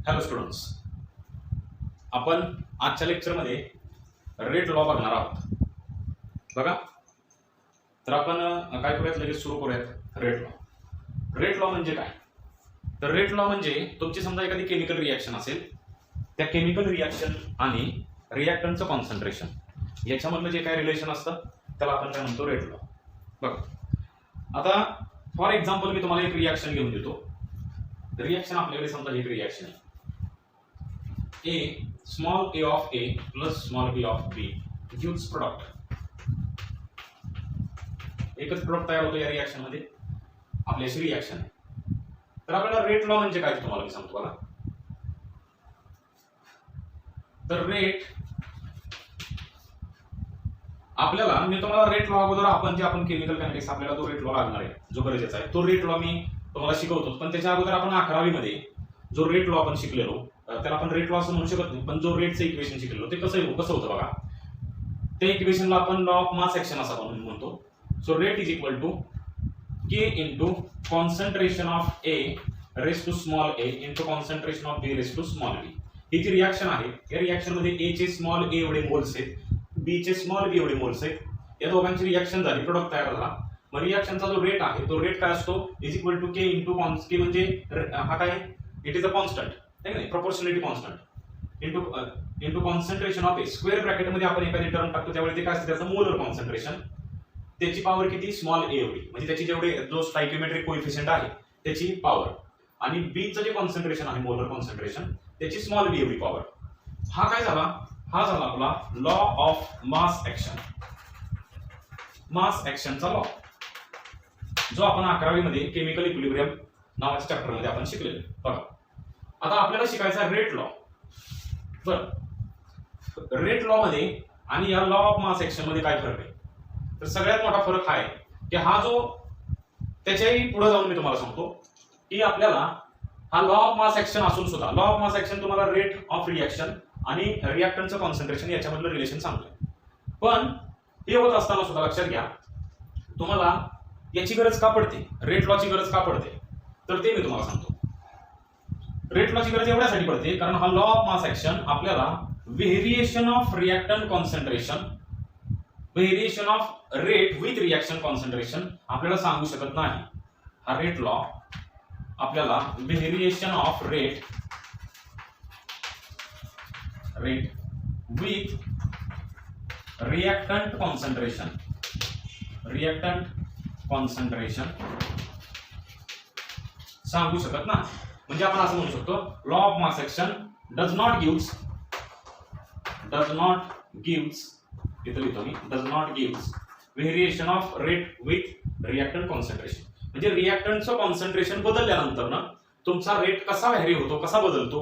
Hello students, आपण आजच्या लेक्चरमध्ये रेट लॉ बघणार आहोत. बघा, तर आपण काय करूयात, लगेच सुरू करूयात. Rate law. रेट लॉ म्हणजे काय? तर रेट लॉ म्हणजे तुमची समजा एखादी केमिकल रिॲक्शन असेल, त्या केमिकल रिॲक्शन आणि रिॲक्टंटचं कॉन्सन्ट्रेशन याच्यामधलं जे काय रिलेशन असतं त्याला आपण काय म्हणतो, रेट लॉ. बघा, आता फॉर एक्झाम्पल मी तुम्हाला एक रिॲक्शन घेऊन देतो. रिॲक्शन आपल्याकडे समजा एक रिॲक्शन आहे, A small a of A plus small b of B gives product. एकच प्रोडक्ट तयार होतो या रिॲक्शन मध्ये, आपली अशी रिॲक्शन आहे. तर आपल्याला रेट लॉ म्हणजे काय ते तुम्हाला मी सांगतो. बघा, तर रेट आपल्याला, मी तुम्हाला रेट लॉ अगोदर आपण केमिकल कायनेटिक्स आपल्याला तो रेट लॉ लागणार आहे, जो गरजेचा आहे. तो रेट लॉ मी तुम्हाला शिकवतो, पण त्याच्या अगोदर आपण 11वी मध्ये जो रेट लॉ आपण शिकलेलो त्याला आपण रेट लॉ असं म्हणू शकत नाही, पण जो रेटचं इक्वेशन शिकलेलो ते कसं होतं बघा. त्या इक्वेशनला आपण लॉ ऑफ मास ऍक्शन असं म्हणतो. So rate is equal to K into concentration of A raise to small A into concentration of B raise to small B. ही जी रिॲक्शन आहे, या रिॲक्शन मध्ये ए चे स्मॉल ए एवढे मोल्स आहेत, बी चे स्मॉल बी एवढे मोल्स आहेत. या दोघांची रिॲक्शन झाली, प्रोडक्ट तयार झाला. मग रिॲक्शनचा जो रेट आहे तो रेट काय असतो, is equal to K into K म्हणजे हा काय, इट इज अ कॉन्स्टंट आहे नाही, proportionality constant into concentration of A. Square bracket मध्ये आपण एखादी टर्म टाकतो त्यावेळी ते काय असतं, त्याचं मोलर कॉन्सन्ट्रेशन, त्याची पॉवर किती, स्मॉल ए एवढी, म्हणजे त्याची जेवढे जो स्टायकियोमेट्रिक कोएफिशियंट आहे त्याची पॉवर, आणि बी चं जे कॉन्सन्ट्रेशन आहे मोलर कॉन्सन्ट्रेशन, त्याची स्मॉल बी एवढी पॉवर. हा काय झाला, हा झाला आपला law of mass action. Mass ऍक्शनचा लॉ जो आपण 11वी मध्ये केमिकल इक्विलिब्रियम नावाच्या चॅप्टर मध्ये आपण शिकलेलो. बघा, आता आपल्याला शिकायचा रेट लॉ. बरं, रेट लॉ मध्ये आणि या लॉ ऑफ मास ऍक्शन मध्ये काय फरक आहे? तर सगळ्यात मोठा फरक हा आहे की हा जो, त्याच्याही पुढे जाऊन मी तुम्हाला सांगतो की आपल्याला हा लॉ ऑफ मास ऍक्शन असून सुद्धा, लॉ ऑफ मास ऍक्शन तुम्हाला रेट ऑफ रिॲक्शन आणि रिॲक्टंटचं कॉन्सन्ट्रेशन याच्यामधलं रिलेशन सांगतोय. पण हे होत असताना सुद्धा लक्षात घ्या, तुम्हाला याची गरज का पडते, रेट लॉची गरज का पडते, तर ते मी तुम्हाला सांगतो. रेट लॉची गरज एवढ्यासाठी पडते कारण हा लॉ ऑफ मास ऍक्शन आपल्याला variation of reactant concentration, variation of rate with reaction concentration आपल्याला सांगू शकत नाही. हा रेट लॉ आपल्याला variation of rate with reactant concentration सांगू शकत नाही. म्हणजे आपण असं म्हणू शकतो, law of mass action does not gives इथं लिहितो मी, does not gives variation of rate with reactant concentration. म्हणजे रिॲक्टंटचं कॉन्सन्ट्रेशन बदलल्यानंतर ना तुमचा रेट कसा व्हॅरी होतो, कसा बदलतो,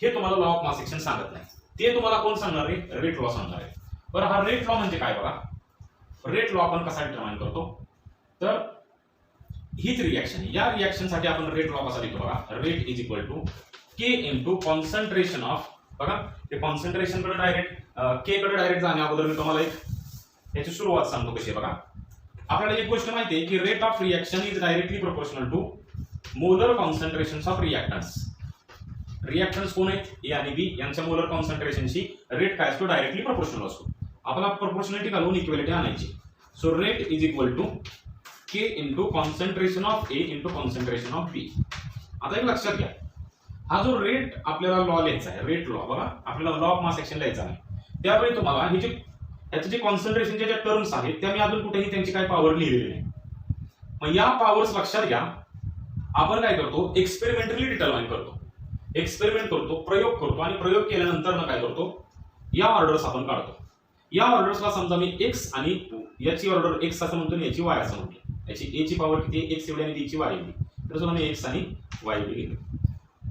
हे तुम्हाला लॉ ऑफ मास ऍक्शन सांगत नाही. ते तुम्हाला कोण सांगणार आहे, रेट लॉ सांगणार आहे. बरं, हा रेट लॉ म्हणजे काय बघा. रेट लॉ आपण कसा डिटरमाइन करतो, तर हीच रिॲक्शन, या रिॲक्शन साठी आपण रेट लॉ कसा लिहितो बघा. Rate is equal to K into concentration of, बघा ते कॉन्सन्ट्रेशन कडे डायरेक्ट, के कडे डायरेक्ट जाण्या अगोदर मी तुम्हाला एक याची सुरुवात सांगतो कशी आहे. बघा, आपल्याला एक गोष्ट माहिती आहे की rate of reaction is directly proportional to molar concentration of reactants. Reactants कोण आहेत, ए आणि बी, यांच्या मोलर कॉन्सन्ट्रेशनशी रेट काय असतो, डायरेक्टली प्रोपोर्शनल असतो. आपल्याला प्रोपोर्शनलिटी घालून इक्वॅलिटी आणायची. So rate is equal to K into concentration of A into concentration of B. आता एक लक्षात घ्या, हा जो रेट आपल्याला लॉ लिहायचा आहे, रेट लॉ, बघा आपल्याला लॉ ऑफ मास ऍक्शन लिहायचा आहे, त्यावेळी तुम्हाला हे जे याचे जे कॉन्सन्ट्रेशनच्या ज्या टर्म्स आहेत त्या मी अजून कुठेही त्यांची काय पॉवर लिहिलेली नाही. मग या पॉवर्स लक्षात घ्या, आपण काय करतो, एक्सपेरिमेंटली डिटरमाइन करतो, एक्सपेरिमेंट करतो, प्रयोग करतो, आणि प्रयोग केल्यानंतर ना काय करतो, या ऑर्डर्स आपण काढतो. या ऑर्डर्सला समजा मी एक्स आणि याची ऑर्डर एक्स असं म्हणतो, याची वाय असं म्हणतो. याची ए ची पॉवर किती, एक्स एवढी आणि बी ची वाय एवढी, तर मी एक्स आणि वाय एवढी घेतो.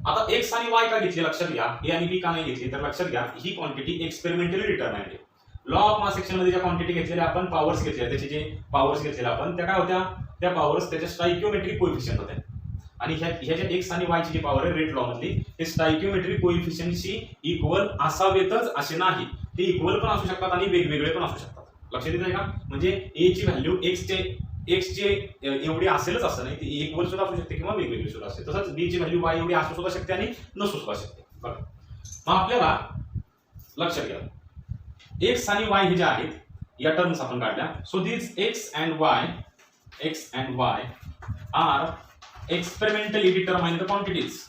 आता एक्स आणि वाय का घेतली लक्षात घ्या, ए आणि बी का नाही घेतली, तर लक्षात घ्या ही क्वांटिटी एक्सपेरिमेंटली डिटरमाइंड आहे. लॉ ऑफ मास ऍक्शन मध्ये ज्या क्वांटिटी घेतलेल्या आपण पॉवर्स घेतल्या, त्याचे जे पॉवर्स घेतलेल्या आपण त्या काय होत्या, त्या पॉवर्स त्याच्या स्टायकियोमेट्रिक कोएफिशियंट होत्या. आणि ह्या ज्या एक्स आणि वाय ची जी पॉवर आहे रेट लॉ मधली, हे स्टायकियोमेट्रिक कोएफिशियंटशी इक्वल असावेतच असे नाही, ते इक्वल पण असू शकतात आणि वेगवेगळे पण असू शकतात. लक्षात येत आहे का, म्हणजे ए ची व्हॅल्यू एक्स चे एक्स ची एवढी असेलच असं नाही, ती इक्वल सुद्धा असू शकते किंवा वेगवेगळी सुद्धा असते. तसंच बी ची व्हॅल्यू वाय एवढी असू सुद्धा शकते आणि नसू सुद्धा शकते. बघा मग आपल्याला लक्षात घ्या एक्स आणि वाय हे जे आहेत या टर्म्स आपण काढल्या. So this X and Y are experimentally determine the quantities.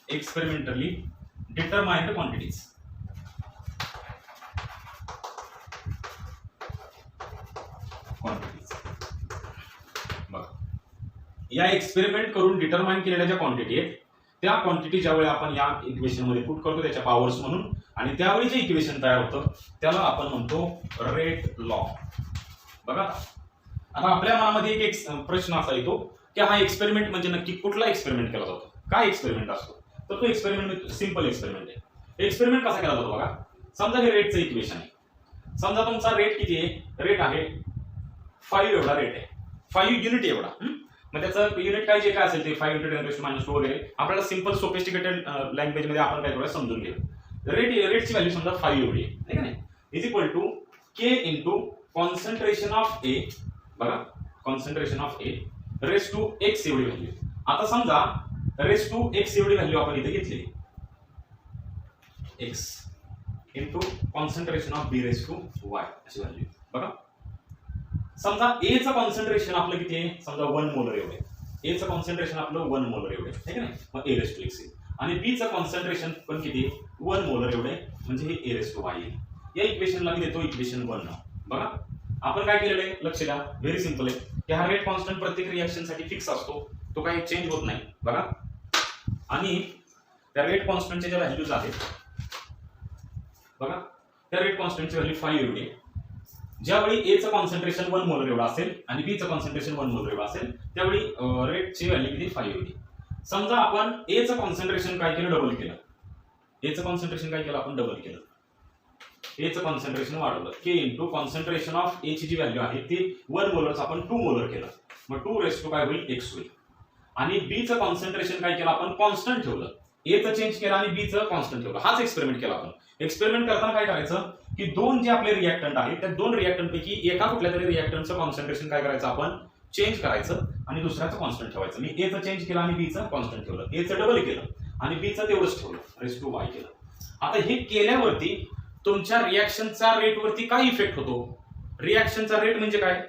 Experimentally determine the quantities. या एक्सपेरिमेंट करून डिटरमाइन केलेल्या ज्या क्वांटिटी आहेत त्या क्वांटिटी ज्यावेळी आपण या इक्वेशन मध्ये पुट करतो त्याच्या पॉवर्स म्हणून आणि त्यावेळी जे इक्वेशन तयार होतं त्याला आपण म्हणतो रेट लॉ. बघा आता आपल्या मनामध्ये एक प्रश्न असा येतो की हा एक्सपेरिमेंट म्हणजे नक्की कुठला एक्सपेरिमेंट केला जातो, काय एक्सपेरिमेंट असतो. तर तो एक्सपेरिमेंट सिंपल एक्सपेरिमेंट आहे. एक्सपेरिमेंट कसा केला जातो बघा. समजा हे रेटचं इक्वेशन आहे. समजा तुमचा रेट किती आहे, रेट आहे 5 एवढा रेट आहे, 5 युनिट एवढा. मग त्याचं युनिट काय जे काय असेल ते 5 × 10⁻² वगैरे आपल्याला सिंपल सोफिस्टिकेटेड लँग्वेज मध्ये आपण काय करूया समजून घेऊ. रेटची व्हॅल्यू समजा 5 एवढी आहे का नाही, is equal to K into concentration of A. बघा concentration of A raise to X एवढी व्हॅल्यू. आता समजा रेस टू एक्स एवढी व्हॅल्यू आपण इथे घेतली, X into concentration of B raise to Y अशी व्हॅल्यू. बघा समजा ए चं कॉन्सन्ट्रेशन आपलं किती आहे, समजा 1 मोलर एवढे. ए चं कॉन्सन्ट्रेशन आपलं 1 मोलर एवढे आहे की नाही, मग ए रेस टू एक्स आहे. आणि बी चं कॉन्सन्ट्रेशन पण किती 1 मोलर एवढे म्हणजे हे ए रेस टू वाय आहे. या इक्वेशनला मी देतो इक्वेशन 1 नाव. बघा आपण काय केलेलं आहे लक्ष द्या, व्हेरी सिंपल आहे की हा रेट कॉन्स्टंट प्रत्येक रिएक्शन साठी फिक्स असतो, तो काही चेंज होत नाही. बघा आणि त्या रेट कॉन्स्टंटच्या ज्या व्हॅल्यूज आहेत बघा त्या रेट कॉन्स्टंटची व्हॅल्यू 5 एवढी आहे. ज्यावेळी ए चं कॉन्सन्ट्रेशन 1 मोलर एवढा असेल आणि बी चं कॉन्सन्ट्रेशन 1 मोलर एवढा असेल त्यावेळी रेटची व्हॅल्यू किती 5 एवढी. समजा आपण ए चं कॉन्सन्ट्रेशन काय केलं, डबल केलं. ए चं कॉन्सन्ट्रेशन काय केलं आपण, डबल केलं. ए चं कॉन्सन्ट्रेशन वाढवलं, के इंटू कॉन्सन्ट्रेशन ऑफ ए ची जी व्हॅल्यू आहे ती 1 मोलरचं आपण 2 मोलर केलं, मग 2 रेस टू काय होईल एक्स होईल. आणि बी चं कॉन्सन्ट्रेशन काय केलं आपण, कॉन्स्टंट ठेवलं. ए चं चेंज केलं आणि बी चं कॉन्स्टंट ठेवलं. हाच एक्सपेरिमेंट केला आपण. एक्सपेरिमेंट करताना काय करायचं की दोन जे आपले रिएक्टंट आहेत त्या दोन रिएक्टंट पैकी एका कुठल्या तरी रिएक्टंटचं कॉन्सन्ट्रेशन काय करायचं आपण चेंज करायचं आणि दुसऱ्याचं कॉन्स्टंट ठेवायचं. मी ए चं चेंज केलं आणि बी चं कॉन्स्टंट ठेवलं, ए चं डबल केलं आणि बी चं तेवढंच ठेवलं, रेस टू वाय केलं. आता हे केल्यावरती तुमच्या रिएक्शनचा रेट वरती काय इफेक्ट होतो. रिएक्शनचा रेट म्हणजे काय,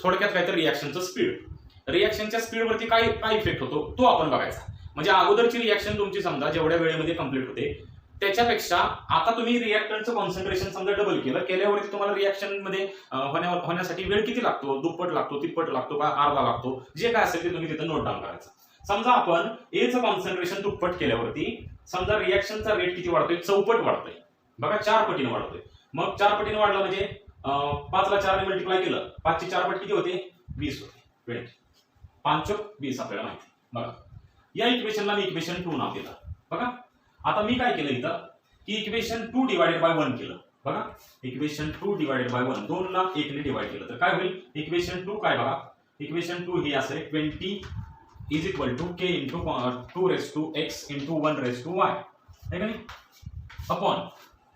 थोडक्यात काय तर रिएक्शनचं स्पीड. रिएक्शनच्या स्पीड वरती काय काय इफेक्ट होतो तो आपण बघायचा. म्हणजे अगोदरची रिएक्शन तुमची समजा जेवढ्या वेळेमध्ये कंप्लीट होते त्याच्यापेक्षा आता तुम्ही रिएक्टंटचं कॉन्सन्ट्रेशन समजा डबल केल्यावरती तुम्हाला रिएक्शन मध्ये होण्यासाठी वेळ किती लागतो, दुप्पट लागतो, तिप्पट लागतो का अर्धा लागतो, जे काय असेल ते तुम्ही तिथे नोट डाऊन करायचं. समजा आपण ए चं कॉन्सन्ट्रेशन दुप्पट केल्यावरती समजा रिएक्शनचा रेट किती वाढतोय, चौपट वाढतोय. बघा 4 पटीने वाढतोय. मग 4 पटीने वाढला म्हणजे 5 ला 4 ने मल्टिप्लाय केलं, 5 ची 4 पट किती होते 20 होते. 5 चौक 20 आपल्याला माहिती. बघा या इक्वेशनला मी इक्वेशन 2 नाव दिलं. बघा आता मी काय केलं इथं की इक्वेशन 2 डिवाइडेड बाय 1 केलं. बघा इक्वेशन 2 डिवाइडेड बाय 1 2 ला 1 ने डिवाइड केलं तर काय होईल, इक्वेशन 2 काय बघा इक्वेशन 2 ही असेल 20 is equal to K into 2 raise to X into 1 raise to Y आहे का नाही, अपॉन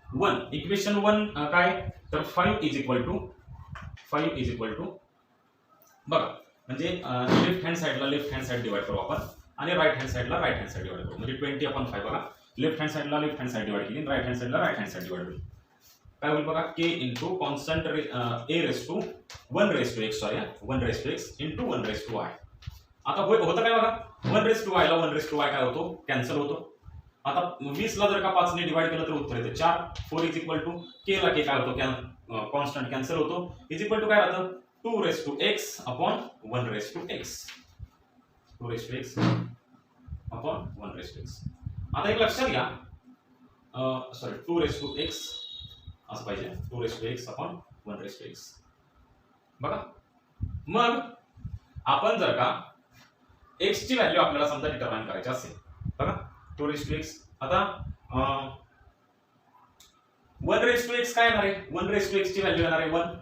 1. इक्वेशन 1 काय तर 5 इज इक्वल टू बघा म्हणजे लेफ्ट हँड साइड डिवाइड करू आपण आणि राइट हँड साइडला राइट हँड साइड डिवाइड करू. म्हणजे 20/5 बघा लेफ्ट हँड साइडला लेफ्ट हँड साइड डिवाइड केली, राइट हँड साइडला राइट हँड साइड डिवाइड होईल. काय होईल बघा K into constant A raise to 1 raise to X 1 raise to X into 1 raise to Y. आता होतं काय बघा 1 रेस टू वाय ला 1 रेस टू वाय काय होतो कॅन्सल होतो. आता 20 ला जर का 5 ने डिवाइड केलं तर उत्तर येते 4. 4 इज इक्वल टू के ला के काय होतो कॉन्स्टंट कॅन्सल होतो, इज इक्वल टू काय राहतं 2 raise to X upon 1 raise to X, 2 raise to X upon 1 raise to X. आता एक लक्षात घ्या सॉरी 2 रेस टू एक्स असं पाहिजे 2 raise to X upon 1 raise to X. बघा मग आपण जर का एक्स ची व्हॅल्यू आपल्याला समजा डिटरमाइन करायची असेल बघा 2 रेस टू एक्स. आता 1 रेस टू एक्स काय येणार आहे, 1 रेस टू एक्स ची व्हॅल्यू येणार आहे 1.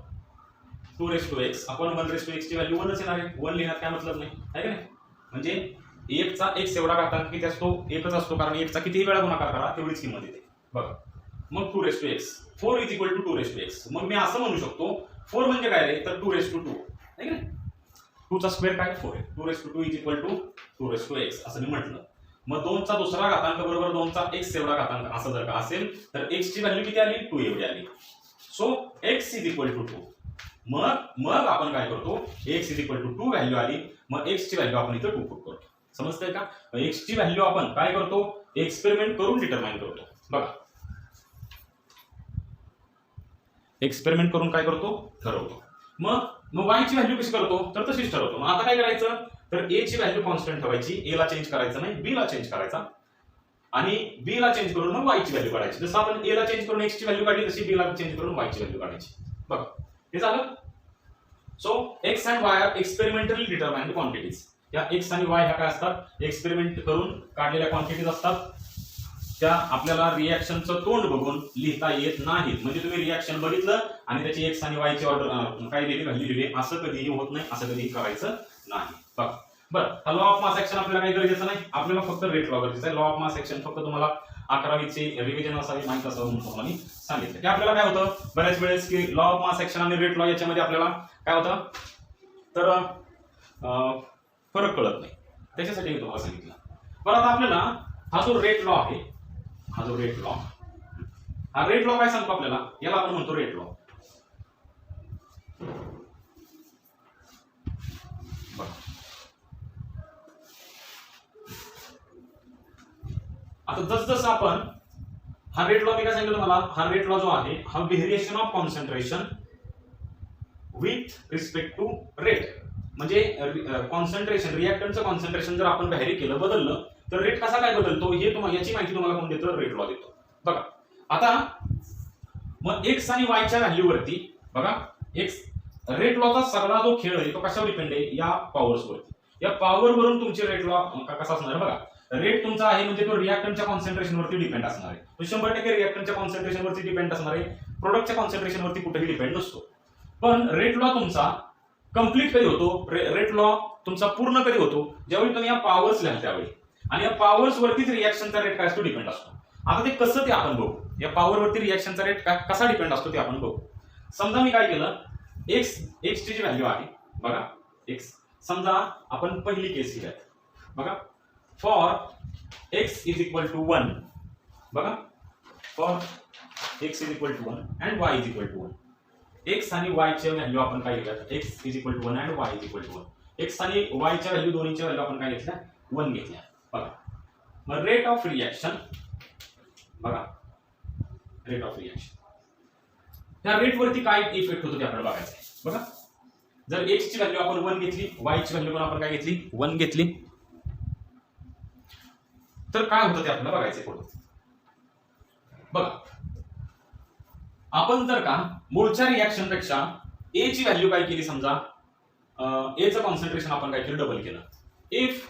2 रेस टू एक्स आपण 1 रेस टू एक्स ची व्हॅल्यू 1च येणार आहे. 1 लिहिण्यात काय मतलब नाही आहे का नाही. म्हणजे 1 चा x एवढा घातांक किती असतो 1च असतो कारण 1 चा कितीही वेळा गुणाकार करा तेवढीच किंमत येते. बघा मग 2 raise to X 4 is equal to 2 raise to X. मग मी असं म्हणू शकतो 4 म्हणजे काय रे तर 2 रेस टू 2 आहे की नाही. 2 चा स्क्वेअर काय 4 आहे. 2 इज इक्वल टू 2x असं मी म्हटलं. मग 2 चा दुसरा घातांक बरोबर 2 चा x एवढा घातांक असं जर का असेल तर x ची व्हॅल्यू किती आली 2 एवढी आली. So x is equal to 2. मग आपण काय करतो x is equal to 2 value आली. मग x ची व्हॅल्यू आपण इथं 2 पुट करतो. समजतंय का. x ची व्हॅल्यू आपण काय करतो एक्सपेरिमेंट करून डिटरमाइन करतो. बघा एक्सपेरिमेंट करून काय करतो ठरवतो. मग y ची व्हॅल्यू कशी करतो तर तशीच ठरवतो. मग आता काय करायचं तर a ची व्हॅल्यू कॉन्स्टंट ठेवायची, a ला चेंज करायचं नाही, b ला चेंज करायचा आणि b ला चेंज करून मग y ची व्हॅल्यू काढायची. जसं आपण a ला चेंज करून x ची व्हॅल्यू काढली तशी b ला चेंज करून y ची व्हॅल्यू काढायची. बघा हे झालं. So x and y are experimentally determined quantities. या x आणि y ह्या काय असतात एक्सपेरिमेंट करून काढलेल्या क्वांटिटीज असतात. त्या आपल्याला रिएक्शनचं तोंड बघून लिहिता येत नाहीत. म्हणजे तुम्ही रिएक्शन बघितलं आणि त्याची x आणि y ची ऑर्डर काय दिली व्हॅल्यू दिली असं कधीही होत नाही, असं कधीही करायचं नाही. बरं लॉ ऑफ मास ऍक्शन आपल्याला काही गरजेचं नाही, आपल्याला फक्त रेट लॉ गरजेचं आहे. लॉ ऑफ मास ऍक्शन फक्त तुम्हाला 11वीचे रिव्हिजन असावी माहित असावं म्हणून तुम्हाला मी सांगितलं की आपल्याला काय होतं बऱ्याच वेळेस की लॉ ऑफ मास ऍक्शन आणि रेट लॉ याच्यामध्ये आपल्याला काय होतं तर फरक कळत नाही, त्याच्यासाठी मी तुम्हाला सांगितलं. बरं आता आपल्याला हा जो रेट लॉ आहे, हा रेट लॉ काय सांगतो आपल्याला, याला आपण म्हणतो रेट लॉ. आता जसं आपण हा रेट लॉ मी काय सांगितलं तुम्हाला, हा रेट लॉ जो आहे हा variation of concentration with respect to rate. म्हणजे कॉन्सन्ट्रेशन रिएक्टंटचं कॉन्सन्ट्रेशन जर आपण व्हॅरी केलं बदललं तर रेट कसा काय बदलतो हे याची माहिती तुम्हाला कोण देतं रेट लॉ देतो. बघा आता मग x आणि y च्या व्हॅल्यू वरती बघा x रेट लॉचा सगळा जो खेळ आहे तो कशावर डिपेंड आहे या पॉवर्स वरती. या पॉवर वरून तुमचे रेट लॉ कसा असणार बघा. रेट तुमचा आहे म्हणजे तो रिएक्टंटच्या कॉन्सन्ट्रेशन वरती डिपेंड असणार आहे. तो 100% रिएक्टंटच्या कॉन्सन्ट्रेशन वरती डिपेंड असणार आहे, प्रोडक्टच्या कॉन्सन्ट्रेशन वरती कुठेही डिपेंड नसतो. पण रेट लॉ तुमचा कंप्लीट कधी होतो, रेट लॉ तुमचा पूर्ण कधी होतो ज्यावेळी तुम्ही या पॉवर्स लिहाल त्यावेळी, आणि या पॉवर्स वरतीच रिएक्शनचा रेट काय असतो डिपेंड असतो. आता ते कसं ते आपण बघू, या पॉवर वरती रिएक्शनचा रेट कसा डिपेंड असतो ते आपण बघू. समजा मी काय केलं x ची जी व्हॅल्यू आहे बघा x, समजा आपण पहिली केस घेऊया बघा. For x is equal to 1 बघा, for x is equal to 1 and y is equal to 1. x आणि y च्या व्हॅल्यू आपण काय घेऊया x is equal to 1 and y is equal to 1. x आणि y च्या व्हॅल्यू दोन्हीच्या व्हॅल्यू आपण काय घेतल्या 1 घेतल्या बघा. मग रेट ऑफ रिएक्शन बघा, रेट ऑफ रिएक्शन त्या रेट वरती काय इफेक्ट होतो ते आपल्याला बघायचं आहे बघा. जर x ची व्हॅल्यू आपण 1 घेतली, y ची व्हॅल्यू पण आपण काय घेतली 1 घेतली, तर काय होतं ते आपल्याला बघायचंय पुढे बघा. आपण जर का मूळच्या रिएक्शन पेक्षा a ची व्हॅल्यू काय केली, समजा a चं कॉन्सन्ट्रेशन आपण काय केलं डबल केलं. if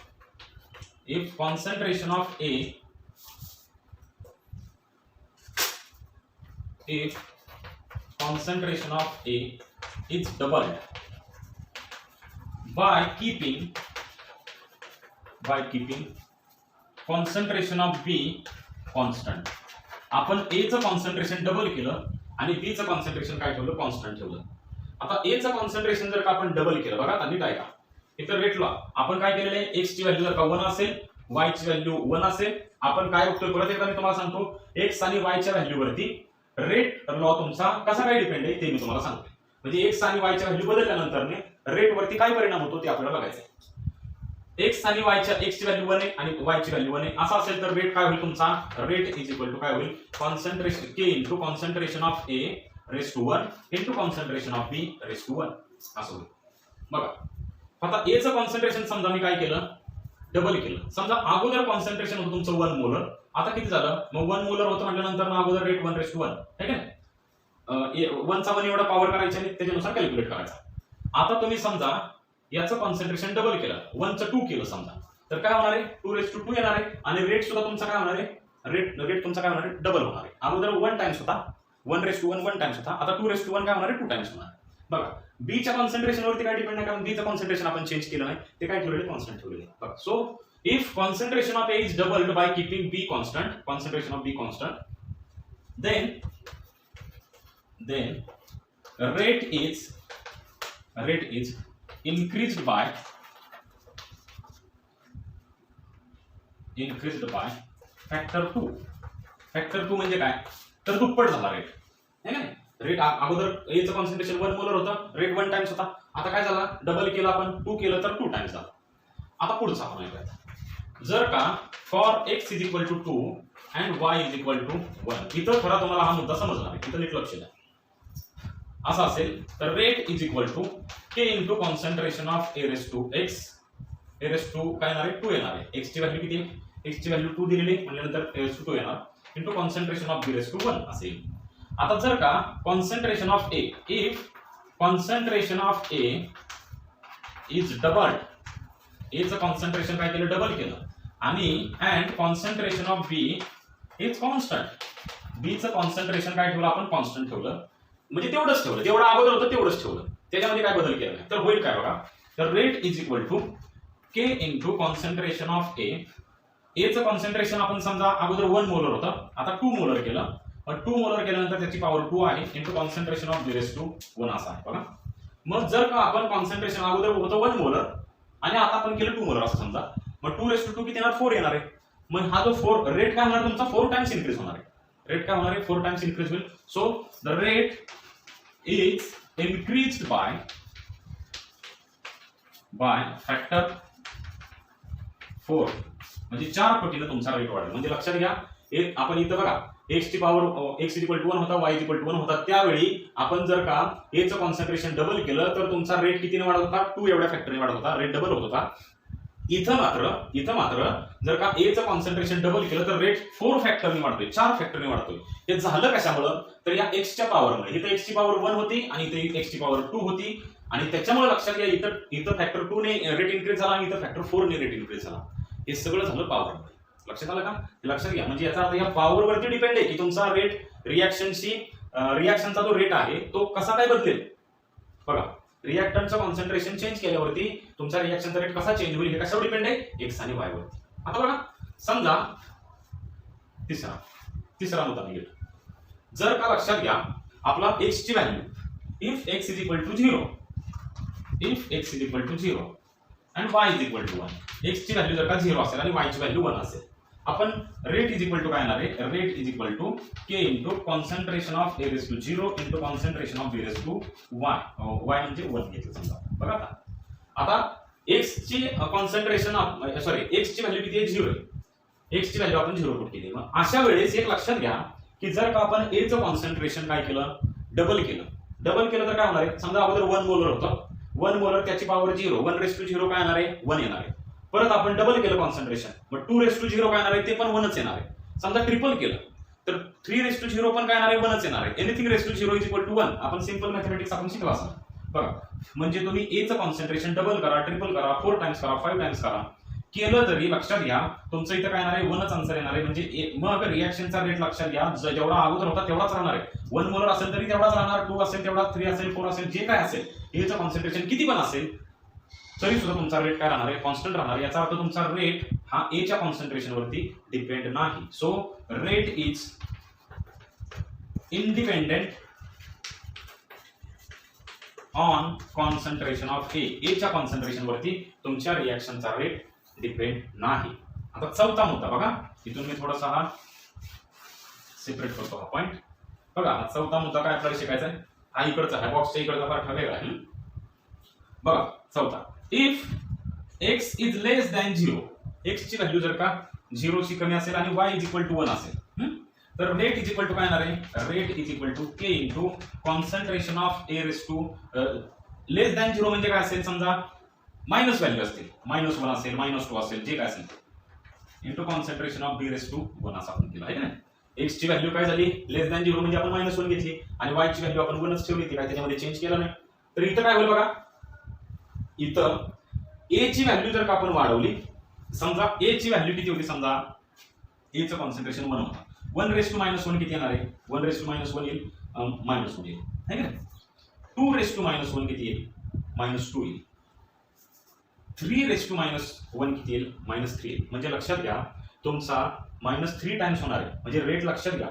concentration of A is doubled by keeping concentration of B constant. आपण A चं कॉन्सन्ट्रेशन डबल केलं आणि B चं कॉन्सन्ट्रेशन काय ठेवलं कॉन्स्टंट ठेवलं. आता A चं कॉन्सन्ट्रेशन जर का आपण डबल केलं बघा, आता नीट ऐका. इथं रेट लॉ आपण काय केलेलं आहे, x ची व्हॅल्यू जर का 1 असेल, y ची व्हॅल्यू 1 असेल, आपण काय बघतोय परत एकदा मी तुम्हाला सांगतो x आणि y च्या व्हॅल्यू वरती रेट लॉ तुमचा कसा काय डिपेंड आहे ते मी तुम्हाला सांगतो. म्हणजे x आणि y च्या व्हॅल्यू बदलल्यानंतर रेट वरती काय परिणाम होतो ते आपल्याला बघायचं आहे. x आणि y च्या x ची व्हॅल्यू 1 आहे आणि y ची व्हॅल्यू 1 आहे असं असेल तर रेट काय होईल तुमचा, रेट इज इक्वल टू काय होईल concentration k into concentration of A raise to 1 into concentration of B raise to 1 असं होईल बघा. आता A चं कॉन्सन्ट्रेशन समजा मी काय केलं डबल केलं. समजा अगोदर कॉन्सन्ट्रेशन होतं तुमचं 1 मोलर, आता किती झालं मग 1 मोलर होतं म्हटल्यानंतर अगोदर रेट 1 रेस टू 1 ठीक आहे. 1 चा 1 एवढा पॉवर करायचा आणि त्याच्यानुसार कॅल्क्युलेट करायचा. आता तुम्ही समजा याचं कॉन्सन्ट्रेशन डबल केलं, 1 चं 2 केलं समजा, तर काय होणार आहे 2 रेस टू 2 येणार आहे आणि रेट सुद्धा तुमचा काय होणार आहे, रेट तुमचा काय होणार आहे डबल होणार आहे. अगोदर 1 टाइम्स होता 1 रेस टू 1 टाइम्स होता, आता 2 रेस टू 1 काय होणार आहे 2 टाइम्स होणार बघा. B च्या कॉन्सन्ट्रेशन वरती काय डिपेंड आहे, कारण B चं कॉन्सन्ट्रेशन आपण चेंज केलं नाही, ते काय ठेवलेलं कॉन्स्टंट ठेवलेलं आहे बघा. So if concentration of A is doubled by keeping B constant, concentration of B constant, then rate is increased by factor 2. Factor 2 म्हणजे काय, तर दुप्पट झाला रेट, है ना. रेट अगोदर एचं कॉन्सन्ट्रेशन 1 मोलर होतं, रेट 1 टाइम्स होता, आता काय झाला, डबल केलं आपण, 2 केलं तर 2 टाइम्स झाला. आता पुढचा आपण ऐकूया. जर का for x is equal to 2 and y is equal to 1, इथं खरा तुम्हाला हा मुद्दा समजला आहे, इथं नीट लक्ष द्या. असं असेल तर rate is equal to k into concentration of A raise to X. A raise to काय येणार आहे, 2 येणार आहे. x ची व्हॅल्यू किती आहे, x ची व्हॅल्यू 2 दिलेली म्हणल्यानंतर ए रेस टू 2 येणार into concentration of B raise to 1 असेल. आता जर का concentration of A, if concentration of A is doubled, A चं कॉन्सन्ट्रेशन काय केलं, डबल केलं, आणि and concentration of B is constant, B चं कॉन्सन्ट्रेशन काय ठेवलं आपण, कॉन्स्टंट ठेवलं, म्हणजे तेवढंच ठेवलं, जेवढं अगोदर होतं तेवढंच ठेवलं, त्याच्यामध्ये काय बदल केला नाही, तर होईल काय बघा, तर rate is equal to K into concentration of A. A चं कॉन्सन्ट्रेशन आपण समजा अगोदर 1 मोलर होतं, आता 2 मोलर केलं, 2 मोलर केल्यानंतर त्याची पॉवर 2 आहे into concentration of B raise to 1 असं आहे बघा. मग जर का आपण कॉन्सन्ट्रेशन अगोदर होतं 1 मोलर आणि आता आपण केलं 2 मोलर असं समजा, मग 2 रेस टू 2 किती येणार, 4 येणार आहे. मग हा जो 4 रेट काय होणार तुमचा, 4 टाइम्स इन्क्रीज होणार आहे. रेट काय होणार आहे, 4 टाइम्स इन्क्रीज होईल. So the rate is increased by factor 4, म्हणजे 4 पटीने तुमचा रेट वाढेल. म्हणजे लक्षात घ्या, एक आपण इथं बघा x ची पॉवर x इक्वल टू 1 होता, y इक्वल टू 1 होता, त्यावेळी आपण जर का a चं कॉन्सन्ट्रेशन डबल केलं तर तुमचा रेट कितीने वाढत होता, 2 एवढ्या फॅक्टरने वाढत होता, रेट डबल होत होता. इथं मात्र जर का a चं कॉन्सन्ट्रेशन डबल केलं तर रेट 4 फॅक्टरने वाढतोय, 4 फॅक्टरने वाढतोय. हे झालं कशामुळं, तर या x च्या पॉवरमुळे. इथं x ची पॉवर 1 होती आणि इथे x ची पॉवर 2 होती, आणि त्याच्यामुळे लक्षात घ्या इथं फॅक्टर 2 ने रेट इन्क्रीज झाला आणि इथं फॅक्टर 4 ने रेट इन्क्रीज झाला. हे सगळं झालं पॉवरमुळे. लक्षात आलं का, हे लक्षात घ्या. म्हणजे याचा अर्थ या पॉवर वरती डिपेंड आहे की तुमचा रेट रिॲक्शनचा जो रेट आहे तो कसा काय बदलेल. बघा, रिॲक्टंटचं कॉन्सन्ट्रेशन चेंज केल्यावरती तुमचा रिॲक्शनचा रेट कसा चेंज होईल हे कशावर डिपेंड आहे, एक्स आणि वाय वरती. आता बघा, समजा तिसरा मुद्दा निघेल. जर का लक्षात घ्या आपला एक्स ची value if X is equal to 0, if X is equal to 0 and Y is equal to 1, X ची व्हॅल्यू जर का 0 असेल आणि वाय ची व्हॅल्यू 1 असेल, आपण रेट इज इक्वल टू काय येणार आहे, rate is equal to K into concentration of A raise to 0 into concentration of B raise to Y. Y म्हणजे 1 घेतलं समजा. बघा आता एक्स ची कॉन्सन्ट्रेशन एक्स ची व्हॅल्यू किती आहे, 0 आहे. एक्स ची व्हॅल्यू आपण 0 पुट केली. मग अशा वेळेस एक लक्षात घ्या की जर का आपण ए चं कॉन्सन्ट्रेशन काय केलं, डबल केलं तर काय होणार आहे, समजा अगोदर 1 मोलर होतं, 1 मोलर त्याची पॉवर 0, 1 रेस टू 0 काय येणार आहे, 1 येणार आहे. परत आपण डबल केलं कॉन्सन्ट्रेशन, मग 2 रेस टू 0 काय येणार आहे, ते पण 1च येणार आहे. समजा ट्रिपल केलं तर 3 रेस टू 0 पण काय येणार आहे, 1च येणार आहे. Anything raise to 0 is equal to 1. आपण सिंपल मॅथमॅटिक्स आपण शिकला असाल. बघा, म्हणजे तुम्ही ए चं कॉन्सन्ट्रेशन डबल करा, ट्रिपल करा, 4 टाइम्स करा, 5 टाइम्स करा, केलं तरी लक्षात घ्या तुमचं इथं काय येणार आहे, 1च आन्सर येणार आहे. म्हणजे मग रिॲक्शनचा रेट लक्षात घ्या जेवढा अगोदर होता तेवढाच राहणार आहे. 1 मोलर असेल तरी तेवढाच राहणार, 2 असेल तेवढा, 3 असेल, 4 असेल, जे काय असेल, ए चं कॉन्सन्ट्रेशन किती पण असेल तरी सुद्धा तुमचा रेट काय राहणार आहे, कॉन्स्टंट राहणार. याचा अर्थ तुमचा रेट हा ए च्या कॉन्सन्ट्रेशन वरती डिपेंड नाही. So rate is independent on concentration of A. A च्या कॉन्सन्ट्रेशन वरती तुमच्या रिॲक्शनचा रेट डिपेंड नाही. आता चौथा मुद्दा बघा, इथून मी थोडासा हा सेपरेट करतो हा पॉइंट. बघा, चौथा मुद्दा काय आपल्याला शिकायचा आहे, हा इकडचा आहे, बॉक्सच्या इकडचा पार्ट वेगळा आहे. बघा चौथा, if X is less than 0, x ची व्हॅल्यू जर का 0 ची कमी असेल आणि y इज इक्वल टू 1 असेल, तर रेट इज इक्वल टू काय येणार आहे, rate is equal to K into concentration of A raise to less than 0 म्हणजे काय असेल, समजा मायनस व्हॅल्यू असतील, -1 असेल, -2 असेल, जे काय असेल, into concentration of B raise to 1 असं आपण केलं आहे ना. एक्स ची व्हॅल्यू काय झाली, लेस दॅन 0 म्हणजे आपण -1 घेतली आणि y ची व्हॅल्यू आपण 1च ठेवली, ती काय त्याच्यामध्ये चेंज केलं नाही. तर इथं काय होईल बघा, इथं ए ची व्हॅल्यू जर का आपण वाढवली, समजा ए ची व्हॅल्यू किती होती, समजा ए चं कॉन्सन्ट्रेशन 1 होता, 1 रेस टू -1 किती येणार आहे, 1 रेस टू -1 येईल, -1 येईल, है ना. 2 रेस टू -1 किती येईल, -2 येईल. 3 रेस टू -1 किती येईल, -3 येईल. म्हणजे लक्षात घ्या तुमचा -3 टाइम्स होणार आहे. म्हणजे रेट लक्षात घ्या,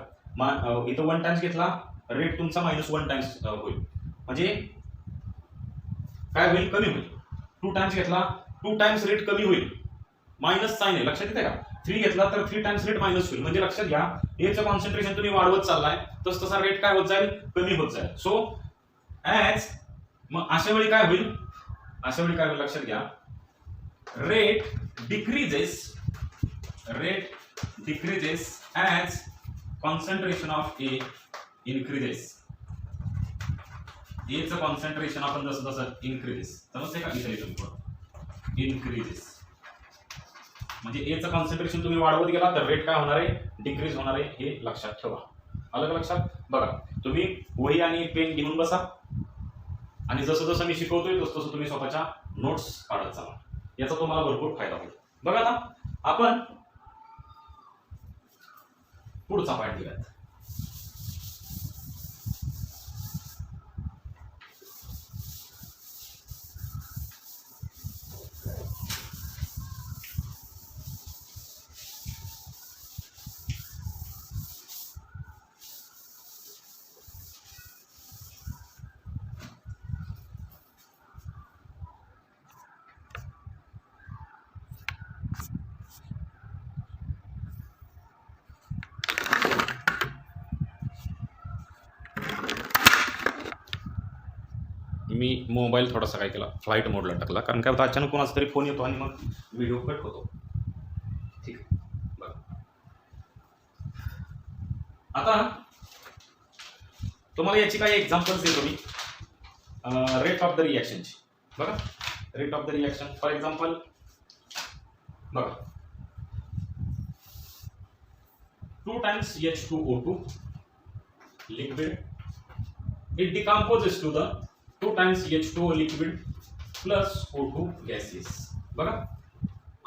इथं 1 टाइम्स घेतला, रेट तुमचा -1 टाइम्स होईल. म्हणजे काय होईल, कमी होईल. 2 टाइम्स घेतला 2 टाइम्स रेट कमी होईल, मायनस साइन आहे, लक्षात येते का? 3 घेतला तर 3 टाइम्स रेट मायनस होईल, म्हणजे लक्षात घ्या एचं कॉन्सन्ट्रेशन तुम्ही वाढवत चाललाय तस तसा रेट काय होत जाईल, कमी होत जाईल. सो ऍज, मग अशा वेळी काय होईल, अशा वेळी काय होईल लक्षात घ्या, rate decreases as concentration of A increases. एचं कॉन्सन्ट्रेशन आपण जसं जसं इन्क्रीजेस, समजते का? इथे लिहून इन्क्रीजेस म्हणजे एचं कॉन्सन्ट्रेशन तुम्ही वाढवत गेला तर रेट काय होणार आहे, डिक्रीज होणार आहे, हे लक्षात ठेवा. आलं का लक्षात? बघा तुम्ही वही आणि पेन घेऊन बसा आणि जसं जसं मी शिकवतोय तसं तसं तुम्ही स्वतःच्या नोट्स काढत चला, याचा तुम्हाला भरपूर फायदा होईल. बघा आता आपण पुढचा पॉईंट घेऊयात. मी मोबाईल थोडासा काय केला, फ्लाईट मोडला टाकला, कारण काय होतं अचानक कोणाचा तरी फोन येतो आणि मग व्हिडिओ कट होतो. ठीक आहे, बघा आता तुम्हाला याची काही एक्झाम्पल्स देतो मी. रेट ऑफ द रिॲक्शनची बघा, rate of the reaction for example बघा 2 times H2O2 liquid, it decomposes to the 2 times H2O liquid plus O2 gases. बघा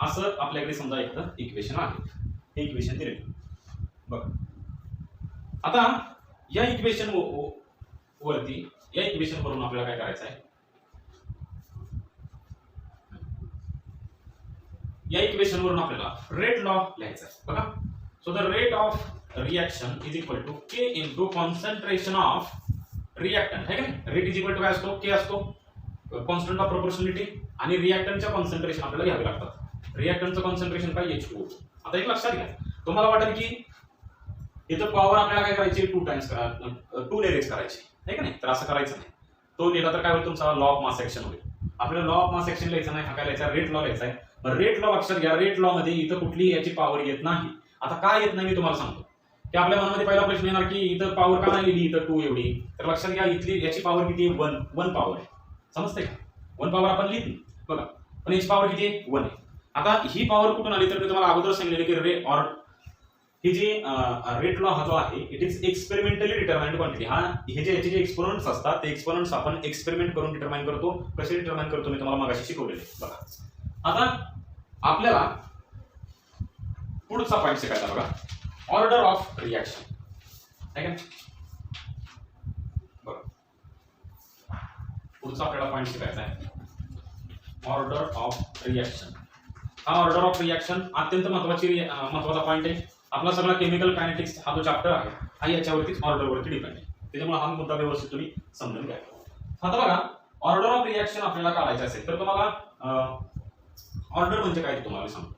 असं आपल्याकडे समजा एक इक्वेशन आहे, हे इक्वेशन दिले. बघा आता या इक्वेशन वरती, या इक्वेशन वरून आपल्याला काय करायचं आहे, या इक्वेशन वरून आपल्याला रेट लॉ लिहायचा आहे. बघा so the rate of reaction is equal to K into concentration of reactant, है का नाही? रेट इज इक्वल टू काय असतो, के असतो, कॉन्स्टंट ऑफ प्रोपोर्शनॅलिटी, आणि रिएक्टंटच्या कॉन्सन्ट्रेशन आपल्याला घ्यावे लागतात. रिएक्टंटचं कॉन्सन्ट्रेशन काय, H2O. आता एक लक्षात घ्या, तुम्हाला वाटेल की इथं पॉवर आपल्याला काय करायची, 2 टाइम्स 2 ने रेज करायची, है का नाही? तर असं करायचं नाही. तो लिहिला तर काय होईल, तुमचा लॉ ऑफ मास ऍक्शन होईल. आपल्याला लॉ ऑफ मास ऍक्शन लिहायचं नाही, हा काय लिहायचा, रेट लॉ लिहायचा आहे. रेट लॉ लक्षात घ्या, रेट लॉ मध्ये इथं कुठली याची पॉवर येत नाही. आता काय येत नाही मी तुम्हाला सांगतो, की आपल्या मनामध्ये पहिला प्रश्न येणार की इथं पॉवर का नाही लिहिली, इथं 2 एवढी. तर लक्षात घ्या इथली याची पॉवर किती आहे, 1 पॉवर आहे, समजते का? 1 पॉवर आपण लिहिली बघा, पण याची पॉवर किती आहे, 1 आहे. आता ही पॉवर कुठून आली, तर मी तुम्हाला अगोदर सांगितले की रे ऑर ही जी रेट लॉ हा जो आहे, it is experimentally determined quantity. हा हे जे याचे जे एक्सपोनंट्स असतात ते एक्सपोनंट्स आपण एक्सपेरिमेंट करून डिटरमाइन करतो. कसे डिटरमाइन करतो मी तुम्हाला मागाशी शिकवलेले. बघा आता आपल्याला पुढचा पॉईंट शिकायचा बघा, ऑर्डर ऑफ रिएक्शन, है का? बघा पुढचा आपल्याला पॉईंट शिकायचा आहे, ऑर्डर ऑफ रिएक्शन. हा ऑर्डर ऑफ रिएक्शन अत्यंत महत्वाचा पॉईंट आहे. आपला सगळा केमिकल कायनेटिक्स हा जो चॅप्टर आहे हा याच्यावरतीच ऑर्डरवरती डिपेंड आहे, त्याच्यामुळे हा मुद्दा व्यवस्थित तुम्ही समजून घ्या. आता बघा ऑर्डर ऑफ रिएक्शन आपल्याला काढायचं असेल तर तुम्हाला ऑर्डर म्हणजे काय ते तुम्हाला सांगतो.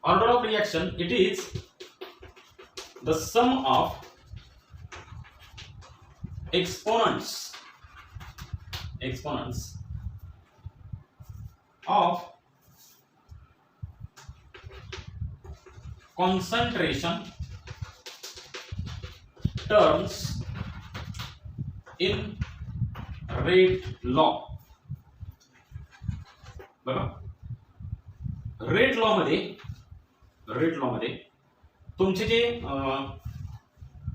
Order of reaction it is the sum of exponents of concentration terms in rate law. बघा रेट लॉ मध्ये तुमचे जे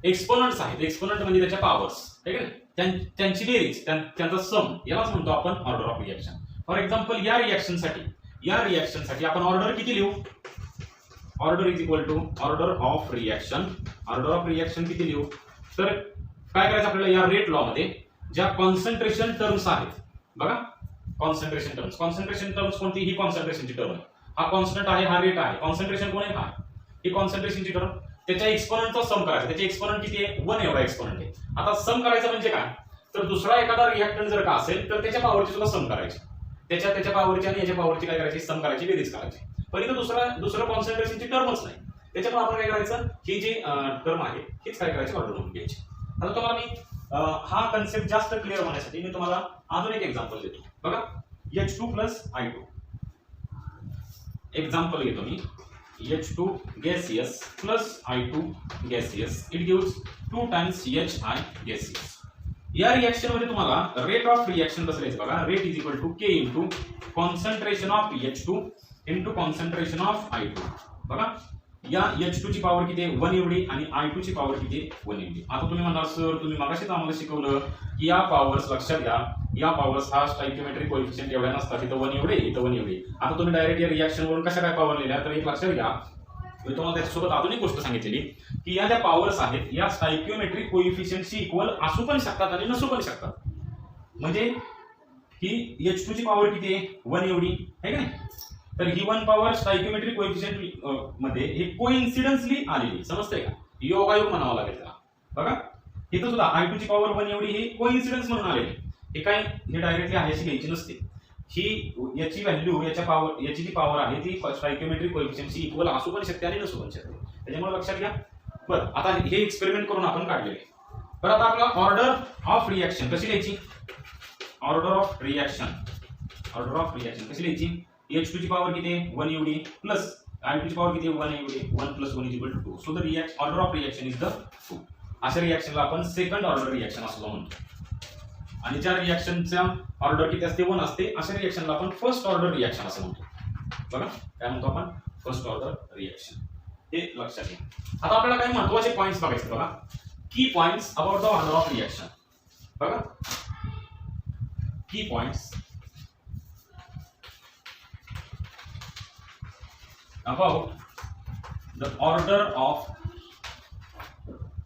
एक्सपोनंट्स आहेत, एक्सपोनंट म्हणजे त्याच्या पॉवर्स, ठीक आहे, त्यांची बेरीज, त्यांचा सम, यालाच म्हणतो आपण order of reaction. For example या रिएक्शनसाठी आपण ऑर्डर किती लिहू, order is equal to order of reaction किती लिहू, तर काय करायचं आपल्याला या रेट लॉ मध्ये ज्या कॉन्सन्ट्रेशन टर्म्स आहेत बघा, कॉन्सन्ट्रेशन टर्म्स कोणती, ही कॉन्सन्ट्रेशनची टर्म आहे, हा कॉन्स्टंट आहे, हा रेट आहे, कॉन्सन्ट्रेशन कोण आहे, हा ही कॉन्सन्ट्रेशनची टर्म, त्याच्या एक्सपोनंटचा सम करायचा, त्याचे एक्सपोनंट किती आहे, 1 एवढा एक्सपोनंट आहे. आता सम करायचं म्हणजे काय, तर दुसरा एखादा रिएक्टंट जर का असेल तर त्याच्या पॉवरची सुद्धा सम करायची, त्याच्या त्याच्या पॉवरची आणि याच्या पॉवरची काय करायची, सम करायची, बेरीज करायची. पण इथं दुसरं कॉन्सन्ट्रेशनची टर्मच नाही. त्याच्यामुळे आपण काय करायचं, ही जी टर्म आहे हीच काय करायची, ऑर्डर म्हणून घ्यायची. आता तुम्हाला मी हा कन्सेप्ट जास्त क्लिअर होण्यासाठी मी तुम्हाला अजून एक एक्झाम्पल देतो. बघा, H2 प्लस I2 एक्झाम्पल घेतो मी. H2 gaseous plus I2 gaseous, it gives 2 times HI gaseous. या रिएक्शन मध्ये तुम्हाला रेट ऑफ रिएक्शन कसं लिहायचं बघा. Rate is equal to K into concentration of H2 into concentration of I2. बघा, या H2 ची पॉवर किती आहे, 1 एवढी, आणि I2 ची पॉवर किती आहे, 1 एवढी. आता तुम्ही म्हणणार सर तुम्ही मगाशीच आम्हाला शिकवलं की या पॉवर्स लक्षात घ्या, या पॉवर्स हा स्टॉइकियोमेट्रिक कोएफिशिएंट एवढ्या नसतात, इथं 1 एवढे, इथं 1 एवढे. आता तुम्ही डायरेक्ट या रिएक्शन वरून कशा काय पॉवर लिहिल्या, तर एक लक्षात घ्या, मी तुम्हाला त्याच्यासोबत अजून एक गोष्ट सांगितलेली की या ज्या पॉवर्स आहेत या स्टॉइकियोमेट्रिक कोएफिशिएंटशी इक्वल असू पण शकतात आणि नसू पण शकतात. म्हणजे ही H2 ची पॉवर किती आहे, 1 एवढी आहे का नाही. तर ही 1 पॉवर स्टॉइकियोमेट्रिक कोएफिशिएंट मध्ये हे कोइन्सिडेंसली आलेली, समजतंय का, योगायोग म्हणावं लागेल त्याला. बघा, इथं सुद्धा I2 ची पॉवर 1 एवढी ही कोइन्सिडेंस म्हणून आलेली. हे काय, हे डायरेक्टली आहे घ्यायची नसते. ही याची व्हॅल्यू, याची जी पॉवर आहे ती स्टॉइकियोमेट्रिक कोएफिशिएंटशी इक्वल असू पण शकते आणि नसू पण शकते. त्याच्यामुळे लक्षात घ्या. बरं, आता हे एक्सपेरिमेंट करून आपण काढलेले. बरं, आता आपला ऑर्डर ऑफ रिएक्शन कशी लिहायची, ऑर्डर ऑफ रिएक्शन कशी लिहायची. H2 ची पॉवर किती आहे, 1 एवढी, प्लस I2 ची पॉवर किती आहे, 1 एवढी, 1 + 1 = 2. So the order of reaction is the 2. अशा रिएक्शनला आपण सेकंड ऑर्डर रिएक्शन असं म्हणतो. आणि ज्या रिएक्शनचा ऑर्डर किती असते, 1 असते, अशा रिएक्शनला आपण फर्स्ट ऑर्डर रिएक्शन असं म्हणतो. बघा, काय म्हणतो आपण, फर्स्ट ऑर्डर रिएक्शन. हे लक्षात घ्या. आता आपल्याला काही महत्त्वाचे पॉइंट्स बघायचे. बघा, की points about the order of reaction. बघा, की points about the order of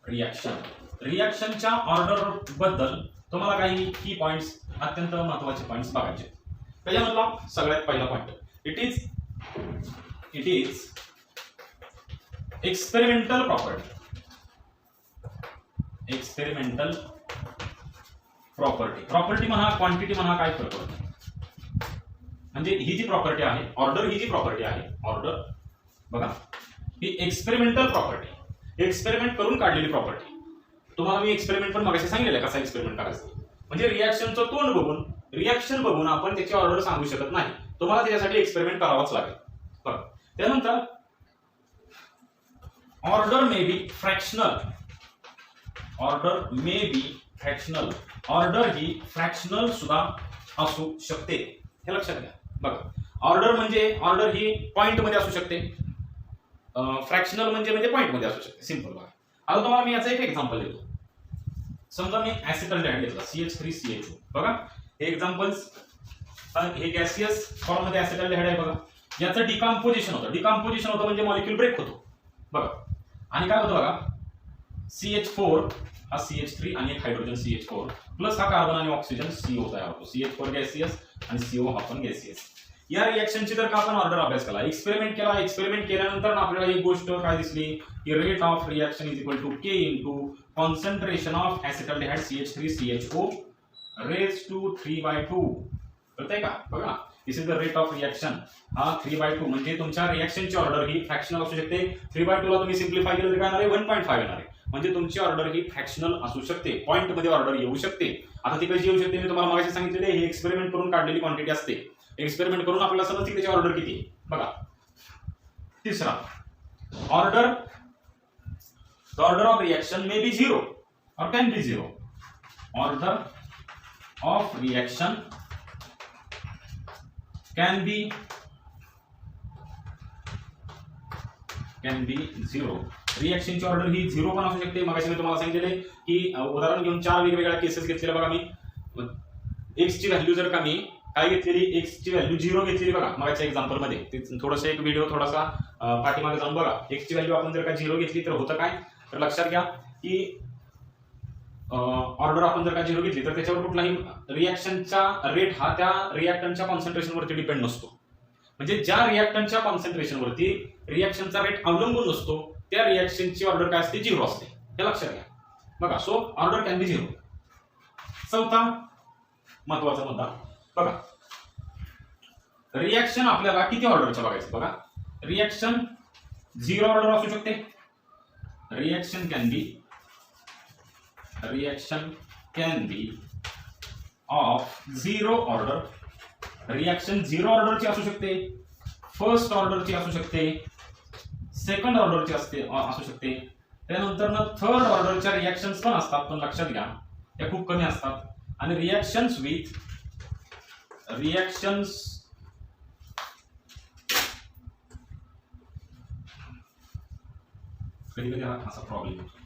reaction. रिएक्शनच्या ऑर्डर बद्दल तुम्हाला काही की पॉइंट्स, अत्यंत महत्त्वाचे पॉइंट्स बघायचे. त्याच्यामधला सगळ्यात पहिला point, it is experimental property म्हणा, क्वांटिटी म्हणा, काय फरक पडतो. म्हणजे ही जी प्रॉपर्टी आहे, ऑर्डर ही जी प्रॉपर्टी आहे, ऑर्डर बघा, ही एक्सपेरिमेंटल प्रॉपर्टी, एक्सपेरिमेंट करून काढलेली प्रॉपर्टी. तुम्हाला मी एक्सपेरिमेंट पण मगाशी सांगितलेलं कसा एक्सपेरिमेंट करायचं. म्हणजे रिएक्शनचं तोंड बघून, रिएक्शन बघून आपण त्याची ऑर्डर सांगू शकत नाही. तुम्हाला त्याच्यासाठी एक्सपेरिमेंट करावाच लागेल. बघा, त्यानंतर order may be fractional, order he fractional सुद्धा असू शकते. हे लक्षात घ्या. बघा, ऑर्डर ही पॉइंट मध्ये असू शकते, फ्रॅक्शनल म्हणजे पॉइंट मध्ये असू शकते. सिंपल. बघा, आता तुम्हाला मी याचा एक एक्झाम्पल देतो. समजा मी ऍसिटल्डिहाइड घेतला, CH3CH2. बघा, हे एक्झाम्पल्स, हे गॅसियस फॉर्म मध्ये ऍसिटल्डिहाइड आहे. बघा, याचं डिकम्पोजिशन होतं म्हणजे मॉलिक्यूल ब्रेक होतो. बघा, आणि काय होतं बघा, CH4 हा CH3 आणि एक हायड्रोजन CH4 प्लस हा कार्बन आणि ऑक्सिजन CO तयार होतो. CH4 गॅसियस आणि CO हा पण गॅसियस. या रिएक्शनची जर का आपण ऑर्डर अभ्यास केला, एक्सपेरिमेंट केल्यानंतर आपल्याला एक गोष्ट काय दिसली की rate of reaction is equal to K into concentration of acetaldehyde CH3CHO raise to 3/2. कळतंय का. बघा, this is the rate of reaction. हा 3/2 म्हणजे तुमच्या रिएक्शनची ऑर्डर ही फ्रॅक्शनल असू शकते. 3/2 ला तुम्ही सिम्प्लिफाय केलं तर काय येणार आहे, 1.5 येणार आहे. म्हणजे तुमची ऑर्डर ही फ्रॅक्शनल असू शकते, पॉइंट मध्ये ऑर्डर येऊ शकते. आता ती कशी येऊ शकते, मी तुम्हाला मागाशी सांगितलेले, हे एक्सपेरिमेंट करून काढलेली क्वांटिटी असते. एक्सपेरिमेंट करून आपल्याला समजते त्याची ऑर्डर किती. बघा, तिसरा order, the order of reaction may be 0 or can be 0. Order of reaction can be 0. रिएक्शनची ऑर्डर ही 0 पण असू शकते. मगाशी मी तुम्हाला सांगितलेले की उदाहरण घेऊन 4 वेगवेगळ्या केसेस घेतलेल्या. बघा, मी x ची व्हॅल्यू जर का मी काय घेतलेली, x ची व्हॅल्यू 0 घेतलेली. बघा, मगाच्या एक्झाम्पल मध्ये थोडंसं एक व्हिडिओ थोडासा पाठीमागे जाऊन बघा. x ची व्हॅल्यू आपण जर का 0 घेतली तर होतं काय, तर लक्षात घ्या की ऑर्डर आपण जर का 0 घेतली तर त्याच्यावर कुठलाही रिएक्शनचा रेट हा त्या रिएक्टंटच्या कॉन्सन्ट्रेशन वरती डिपेंड नसतो. म्हणजे ज्या रिएक्टंटच्या कॉन्सन्ट्रेशन वरती रिएक्शनचा रेट अवलंबून नसतो त्या रिएक्शनची ऑर्डर काय असते, 0 असते. हे लक्षात घ्या. बघा, सो ऑर्डर कॅन बी 0. चौथा महत्वाचा मुद्दा बघा, रिॲक्शन आपल्याला किती ऑर्डरच्या बघायचं बघा. रिॲक्शन 0 ऑर्डर असू शकते. Reaction can be of 0 order. Reaction 0 ऑर्डरची असू शकते, फर्स्ट ऑर्डरची असू शकते, सेकंड ऑर्डरची असू शकते. त्यानंतर थर्ड ऑर्डरच्या रिॲक्शन्स पण असतात, पण लक्षात घ्या त्या खूप कमी असतात. आणि रिॲक्शन्स कधी कधी हा असा प्रॉब्लेम होतो.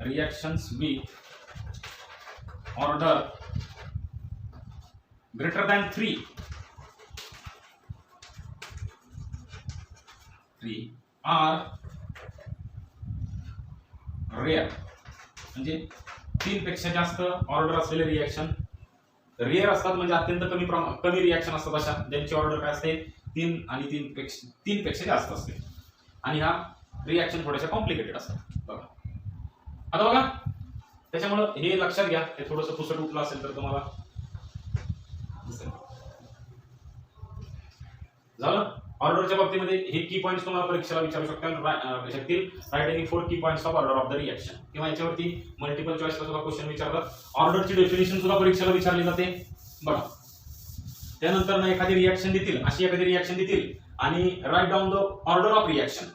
Reactions with order greater than 3 are rare. म्हणजे 3 पेक्षा जास्त ऑर्डर असलेले रिॲक्शन रेअर असतात, म्हणजे अत्यंत कमी रिॲक्शन असतात अशा ज्यांची ऑर्डर काय असते 3 आणि 3 पेक्षा जास्त असते. आणि ह्या रिॲक्शन थोड्याशा कॉम्प्लिकेटेड असतात बघा. आता बघा त्याच्यामुळं हे लक्षात घ्या. हे थोडंसं पुसट उठलं असेल तर तुम्हाला झालं. ऑर्डरच्या बाबतीमध्ये हे की पॉईंट्स तुम्हाला परीक्षेला विचारू शकतात. शकतील राईट 4 की points of order of the reaction, किंवा याच्यावरती मल्टिपल चॉईसला सुद्धा क्वेश्चन विचारतात. ऑर्डरची डेफिनेशन सुद्धा परीक्षेला विचारली जाते बघा. त्यानंतर ना एखादी रिॲक्शन देतील, अशी एखादी रिॲक्शन देतील आणि right down the order of reaction.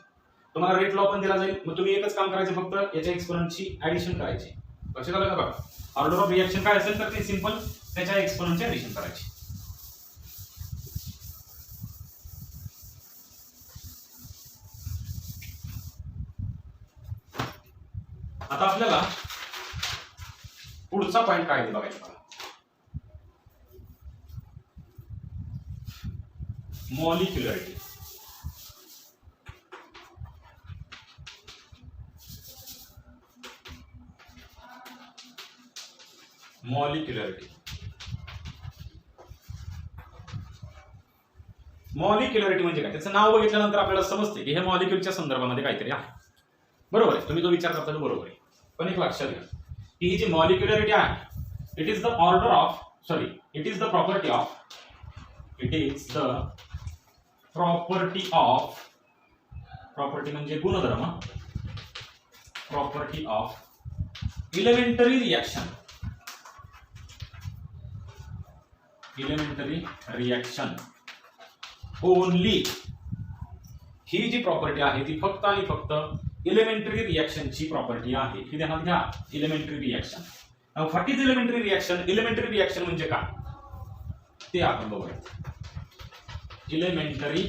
तुम्हाला रेट लॉ पण दिला जाईल. मग तुम्ही एकच काम करायचं, फक्त याच्या एक्सपोनंटची ऍडिशन करायची. लक्षात आलं का बघा. ऑर्डर ऑफ रिॲक्शन काय असेल तर ते सिंपल त्याच्या एक्सपोनंटची ऍडिशन करायची. आता आपल्याला पुढचा पॉइंट काय आहे बघायचा बघा. मॉलिक्युलरिटी. मॉलिक्युलरिटी म्हणजे काय, त्याचं नाव बघितल्यानंतर आपल्याला समजते की हे मॉलिक्युलच्या संदर्भामध्ये काहीतरी आहे. बरोबर आहे, तुम्ही जो विचार करता तो बरोबर आहे. पण एक लक्षात घ्या की ही जी मॉलिक्युलरिटी आहे, इट इज द प्रॉपर्टी म्हणजे गुणधर्म, property of elementary reaction only. ही जी प्रॉपर्टी आहे ती फक्त आणि फक्त इलेमेंटरी रिॲक्शनची प्रॉपर्टी आहे. ही ध्यानात घ्या. Elementary reaction. What is elementary reaction? Elementary reaction म्हणजे काय ते आपण बघूया. Elementary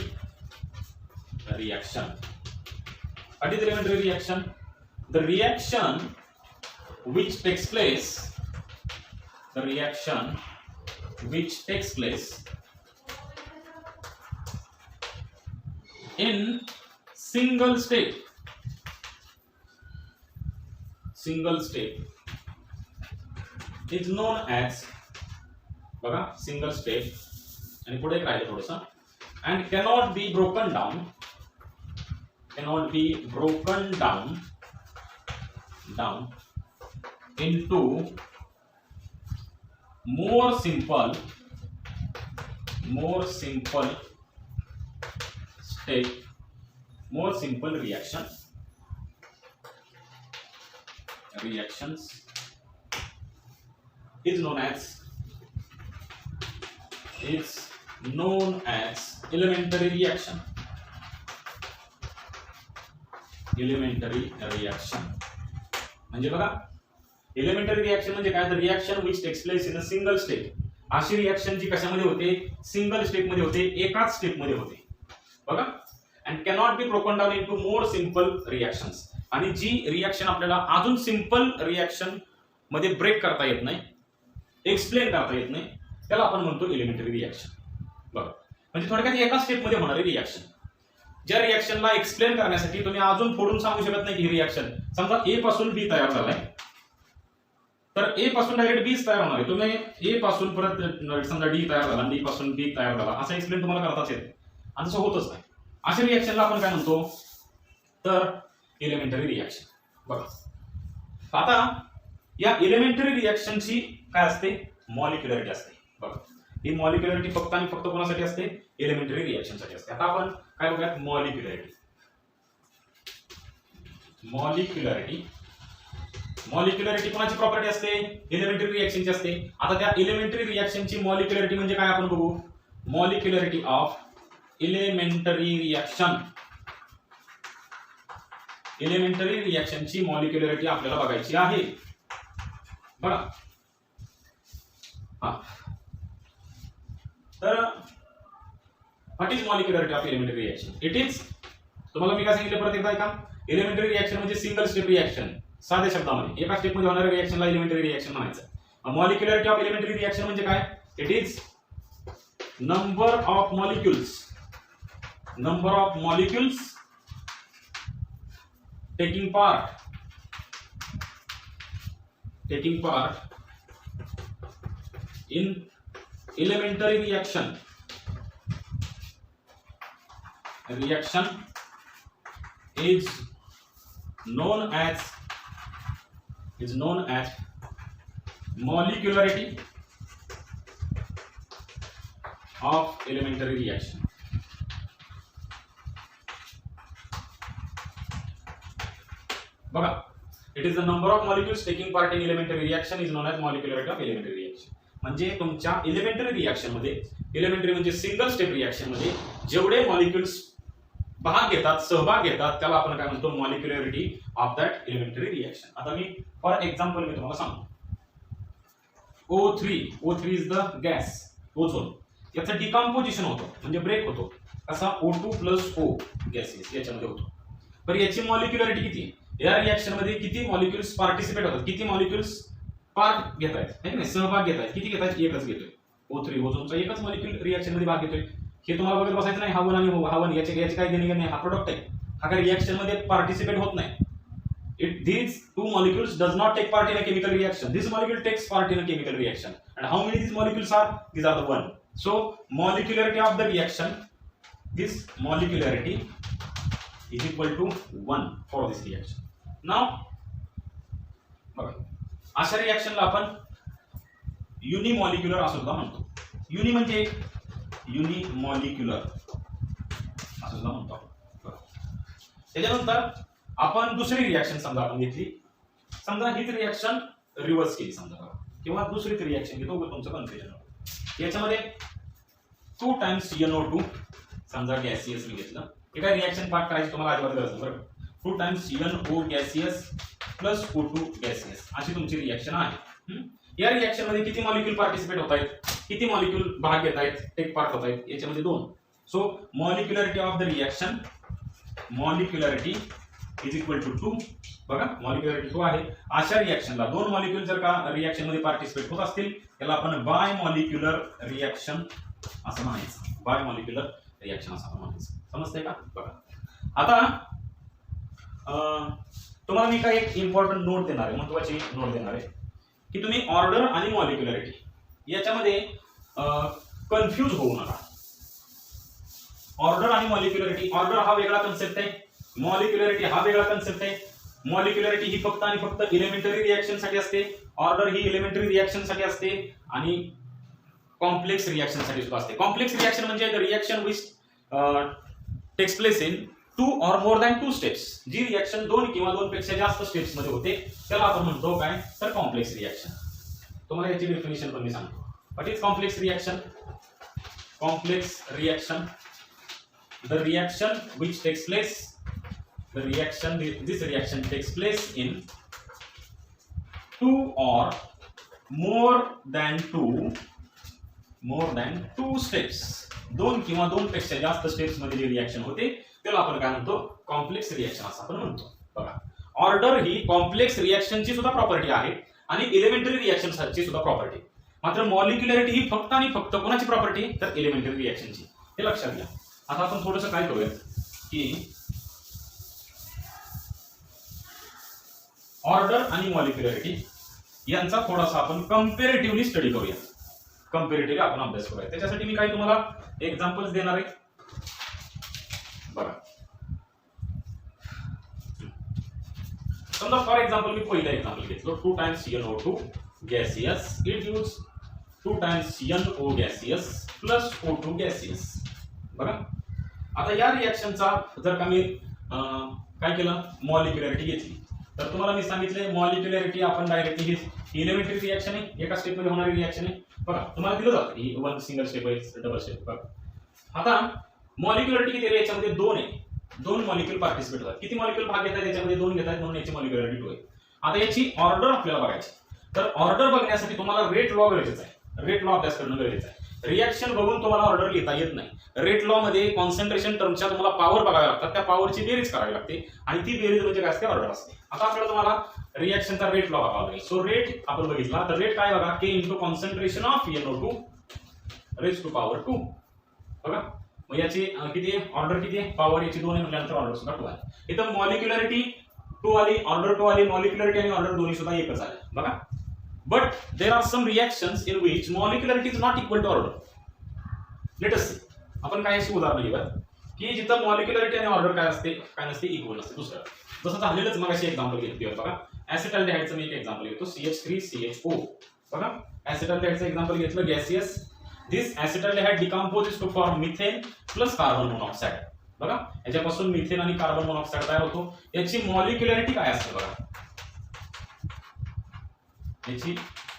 reaction. What is elementary reaction? The reaction which takes place in single step is known as बघा single step आणि पुढे काय आहे थोडंसं, and cannot be broken down into more simple reactions is known as elementary reaction. म्हणजे बघा elementary reaction म्हणजे काय, तर reaction which takes place in a single step. अशी रिॲक्शन जी कशामध्ये होते, सिंगल स्टेप मध्ये होते, एकाच स्टेप मध्ये होते बघा. And cannot be broken down into more simple reactions. आणि जी रिॲक्शन आपल्याला अजून सिंपल रिॲक्शन मध्ये ब्रेक करता येत नाही, एक्सप्लेन करता येत नाही, त्याला आपण म्हणतो एलिमेंटरी रिॲक्शन बघा. म्हणजे थोडक्यात एका स्टेप मध्ये होणारी रिॲक्शन. ज्या रिॲक्शनला एक्सप्लेन करण्यासाठी तुम्ही अजून फोडून सांगू शकत नाही की ही रिॲक्शन, समजा ए पासून बी तयार झालाय, तर ए पासून डायरेक्ट बी तयार होणार आहे. तुम्ही ए पासून परत समजा डी तयार झाला, डी पासून बी तयार झाला, असं एक्सप्लेन तुम्हाला करताच येत आणि तसं होतच नाही. अशा रिॲक्शनला आपण काय म्हणतो, तर एलिमेंटरी रिॲक्शन बघा. आता या एलिमेंटरी रिॲक्शनची काय असते, मॉलिक्युलरिटी असते बघा. ही मॉलिक्युलरिटी फक्त आणि फक्त कोणासाठी असते? एलिमेंटरी रिएक्शनसाठी असते. आता आपण काय बघूयात? मॉलिक्युलरिटी कोणाची प्रॉपर्टी असते? एलिमेंटरी रिएक्शनची असते. आता त्या एलिमेंटरी रिएक्शनची मॉलिक्युलरिटी म्हणजे काय आपण बघू. मॉलिक्युलरिटी ऑफ एलिमेंटरी रिएक्शनची मॉलिक्युलरिटी आपल्याला बघायची आहे. बघा हा, तर what is molecularity of elementary reaction? It is, तुम्हाला मी काय सांगितलं परत एकदा ऐका. एलिमेंटरी रिएक्शन म्हणजे सिंगल स्टेप रिएक्शन. साध्या शब्दामध्ये एका स्टेप मध्ये होणाऱ्या रिएक्शनला एलिमेंटरी रिएक्शन म्हणायचं. मॉलिक्युलरिटी ऑफ एलिमेंटरी रिएक्शन म्हणजे काय? It is number of molecules taking part in elementary reaction is known as molecularity of elementary reaction. बघा, it is the number of molecules taking part in elementary reaction is known as molecularity of elementary reaction. म्हणजे तुमच्या elementary reaction मध्ये, elementary म्हणजे single step reaction मध्ये जेवढे molecules भाग घेतात, सहभाग घेतात, त्याला आपण काय म्हणतो? मॉलिक्युलरिटी ऑफ दॅट एलिमेंटरी रिएक्शन. आता मी फॉर एक्झाम्पल मी तुम्हाला सांगतो. O3 is the gas, ozone. याचं डिकम्पोजिशन होतं म्हणजे ब्रेक होतो. कसा? O2+O गॅसेस याच्यामध्ये होतो. पण याची मॉलिक्युलरिटी किती? या रिएक्शन मध्ये किती मॉलिक्युल्स पार्टिसिपेट होतात, किती मॉलिक्युल्स पार्ट घेत आहेत, है की सहभाग घेत आहेत? किती घेत आहेत? एकच घेतोय. O3 ओझोनचा एकच मॉलिक्युल रिएक्शन मध्ये भाग घेतोय. हे तुम्हाला बघत बसायचं नाही. हा वन याचे काय देणे नाही. हा प्रोडक्ट आहे. हा काही रिएक्शन मध्ये पार्टिसिपेट होत नाही. These two molecules does not take part in a chemical reaction. This molecule takes part in a chemical reaction. And how many these molecules are? These are the one. So molecularity of the reaction, this molecularity is equal to 1 for this reaction. Now, अशा रिएक्शनला आपण युनिमॉलिक्युलर असं सुद्धा म्हणतो. युनि म्हणजे युनिमॉलिक्युलर असं सुद्धा म्हणतो. त्याच्यानंतर आपण दुसरी रिएक्शन समजा आपण घेतली. समजा हीच रिएक्शन रिव्हर्स केली समजा, किंवा दुसरीच रिएक्शन घेतो, तुमचं कन्फ्युजन होतं. याच्यामध्ये 2 times NO2 समजा गॅसियस मी घेतलं. हे काय रिएक्शन पार्ट करायची तुम्हाला अजिबात गरज नाही बरं. 2 times NO gaseous plus O2 gaseous अशी तुमची रिएक्शन आहे. या रिएक्शन मध्ये किती मॉलिक्युल पार्टिसिपेट होत आहेत, किती मॉलिक्युल भाग घेत आहेत, टेक पार्ट होत आहेत? याच्यामध्ये 2. So molecularity of the reaction, molecularity is equal to 2. बघा, मॉलिक्युलरिटी 2 आहे. अशा रिएक्शनला 2 मॉलिक्युल जर का रिएक्शन मध्ये पार्टिसिपेट होत असतील त्याला आपण बाय मॉलिक्युलर रिएक्शन असं म्हणायचं. बाय मॉलिक्युलर रिएक्शन असं म्हणायचं. समजतंय का? बघा, आता तुम्हाला मी काय एक इम्पॉर्टंट नोट देणार आहे, महत्त्वाची नोट देणार आहे की तुम्ही ऑर्डर आणि मॉलिक्युलरिटी याच्यामध्ये कन्फ्यूज होऊ नका. ऑर्डर आणि मॉलिक्युलरिटी, ऑर्डर हा वेगळा कन्सेप्ट आहे, मॉलिक्युलरिटी हा वेगळा कन्सेप्ट आहे. मॉलिक्युलरिटी ही फक्त आणि फक्त एलिमेंटरी रिएक्शन साठी असते. ऑर्डर ही एलिमेंटरी रिएक्शन साठी असते आणि कॉम्प्लेक्स रिएक्शन साठी सुद्धा असते. कॉम्प्लेक्स रिएक्शन म्हणजे the reaction which takes place in 2 or more than 2 steps. जी रिएक्शन 2 किंवा 2 पेक्षा जास्त स्टेप्स मध्ये होते त्याला आपण म्हणतो काय? तर कॉम्प्लेक्स रिएक्शन. तुम्हाला याची डेफिनेशन पण मी सांगतो. What is complex reaction? Complex reaction, the reaction which takes place, this reaction takes place in 2 or more than 2 steps. 2 किंवा 2 पेक्षा जास्त स्टेप्स मध्ये जी रिएक्शन होते त्याला आपण काय म्हणतो? कॉम्प्लेक्स रिएक्शन असं आपण म्हणतो. बघा, ऑर्डर ही कॉम्प्लेक्स रिएक्शनची सुद्धा प्रॉपर्टी आहे आणि एलिमेंटरी रिएक्शनची सुद्धा प्रॉपर्टी. मात्र मॉलिक्युलरिटी ही फक्त आणि फक्त कोणाची प्रॉपर्टी? तर एलिमेंटरी रिएक्शनची. हे लक्षात घ्या. आता आपण थोडंसं काय करूया की ऑर्डर आणि मॉलिक्युलरिटी यांचा थोडासा आपण कंपॅरेटिव्हली स्टडी करूया. कंपॅरेटिव्हली आपण अभ्यास करूया. त्याच्यासाठी मी काय तुम्हाला एक्झाम्पल्स देणार आहे. बघा, समजा फॉर एक्झाम्पल मी पहिलं एक्झाम्पल घेतलं. 2 times NO2 gaseous. It gives 2 times NO gaseous plus O2 gaseous. बघा आता या रिॲक्शनचा जर का मी काय केलं मॉलिक्युलॅरिटी घेतली तर तुम्हाला मी सांगितले मॉलिक्युलॅरिटी आपण डायरेक्टली ही एलिमेंटरी रिॲक्शन आहे, एका स्टेप मध्ये होणारी रिॲक्शन आहे. बघा तुम्हाला दिलं जातं ही वन सिंगल स्टेप आहे डबल स्टेप. बघा आता मॉलिक्युलॅरिटी किती आहे याच्यामध्ये 2 आहे, 2 मॉलिक्युल पार्टिसिपेट होतात. किती मॉलिक्युल भाग घेतात याच्यामध्ये 2 घेतात म्हणून याची मॉलिक्युलॅरिटी 2 आहे. आता याची ऑर्डर आपल्याला बघायची तर ऑर्डर बघण्यासाठी तुम्हाला रेट लॉ गरजेचा आहे, रेट लॉ अभ्यास करणं गरजेचं आहे. रिॲक्शन बघून तुम्हाला ऑर्डर लिहिता येत नाही. रेट लॉ मध्ये कॉन्सन्ट्रेशन टर्मच्या तुम्हाला पॉवर बघाव्या लागतात, त्या पॉवरची बेरीज करावी लागते आणि ती बेरीज म्हणजे काय असते ऑर्डर असते. आता आपल्याला तुम्हाला रिॲक्शनचा रेट लॉ बघावा लागेल. सो रेट आपण बघितला तर रेट काय बघा K into concentration of NO2 raise to power 2. बघा मग याची किती आहे ऑर्डर किती आहे पॉवर याची 2 आहे म्हटल्यानंतर ऑर्डर सुद्धा 2 आहे. इथं मॉलिक्युलॅरिटी 2 आली, ऑर्डर 2 आली, मॉलिक्युलॅरिटी आणि ऑर्डर दोन्ही सुद्धा एकच आले. बघा but there are some reactions in which molecularity is not equal to order. Let us see. आपण काय अशी उदाहरण घेऊया की जिथं मॉलिक्युलॅरिटी आणि ऑर्डर काय असते काय नसते इक्वल असते. दुसरं जसं झालेलंच मग अशी एक्झाम्पल घेतली बघा ऍसिटाल्डिहाइडचं मी एक एक्झाम्पल घेतो CH3CHO. बघा ऍसिटाल्डिहाइडचं एक्झाम्पल घेतलं gaseous. This acetaldehyde decomposes to form methane plus carbon monoxide. बघा याच्यापासून मिथेन आणि कार्बन मोनॉक्साइड तयार होतो. याची मॉलिक्युलॅरिटी काय असते बघा याची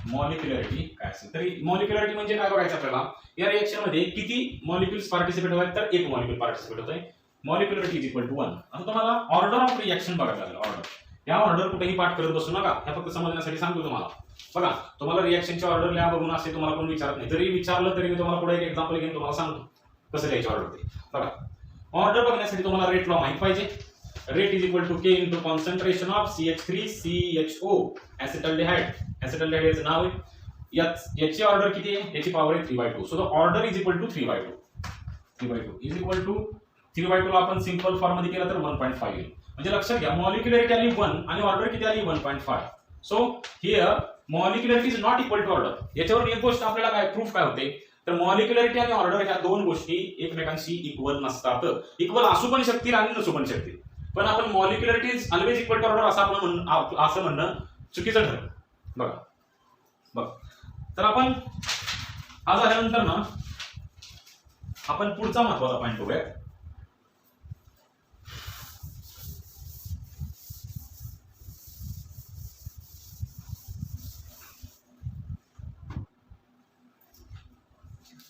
मॉलिक्युलॅरिटी काय असेल तरी मॉलिक्युलॅरिटी म्हणजे काय बघायचं आपल्याला या रिएक्शन मध्ये किती मॉलिक्युल्स पार्टिसिपेट होतात तर एक मॉलिक्युल पार्टिसिपेट होतोय. मॉलिक्युलॅरिटी इज इक्वल टू 1. आता तुम्हाला ऑर्डर ऑफ रिएक्शन बघायला लागेल. ऑर्डर या ऑर्डर कुठेही पाठ करत बसू नका, हे फक्त समजण्यासाठी सांगतो तुम्हाला. बघा तुम्हाला रिएक्शनची ऑर्डर लिहा बघून असे तुम्हाला कोण विचारत नाही, जरी विचारलं तरी मी तुम्हाला पुढे एक एक्झाम्पल घेऊन तुम्हाला सांगतो कसं लिहायची ऑर्डर ते. बघा ऑर्डर बघण्यासाठी तुम्हाला रेट लॉ माहित पाहिजे. Rate is equal to K into concentration of CH3CHO acetaldehyde. Acetaldehyde याचं नाव आहे. याची ऑर्डर किती आहे याची पॉवर आहे 3/2. So the order is equal to 3/2. 3/2 is equal to 3/2 ला आपण सिंपल फॉर्म मध्ये केला तर 1.5 येईल. म्हणजे लक्षात घ्या मॉलिक्युलॅरिटी आली 1 आणि ऑर्डर किती आली 1.5. So here molecularity is not equal to order. याच्यावर एक गोष्ट आपल्याला काय प्रूफ काय होते तर मॉलिक्युलॅरिटी आणि ऑर्डर ह्या दोन गोष्टी एकमेकांशी इक्वल नसतात. इक्वल असू पण शकतील आणि नसू पण शकतील, पण आपण molecularity is always equal to order असं म्हणणं चुकीचं ठरेल. बघा बघ तर आपण आज आल्यानंतर ना आपण पुढचा महत्वाचा पॉइंट बघूया.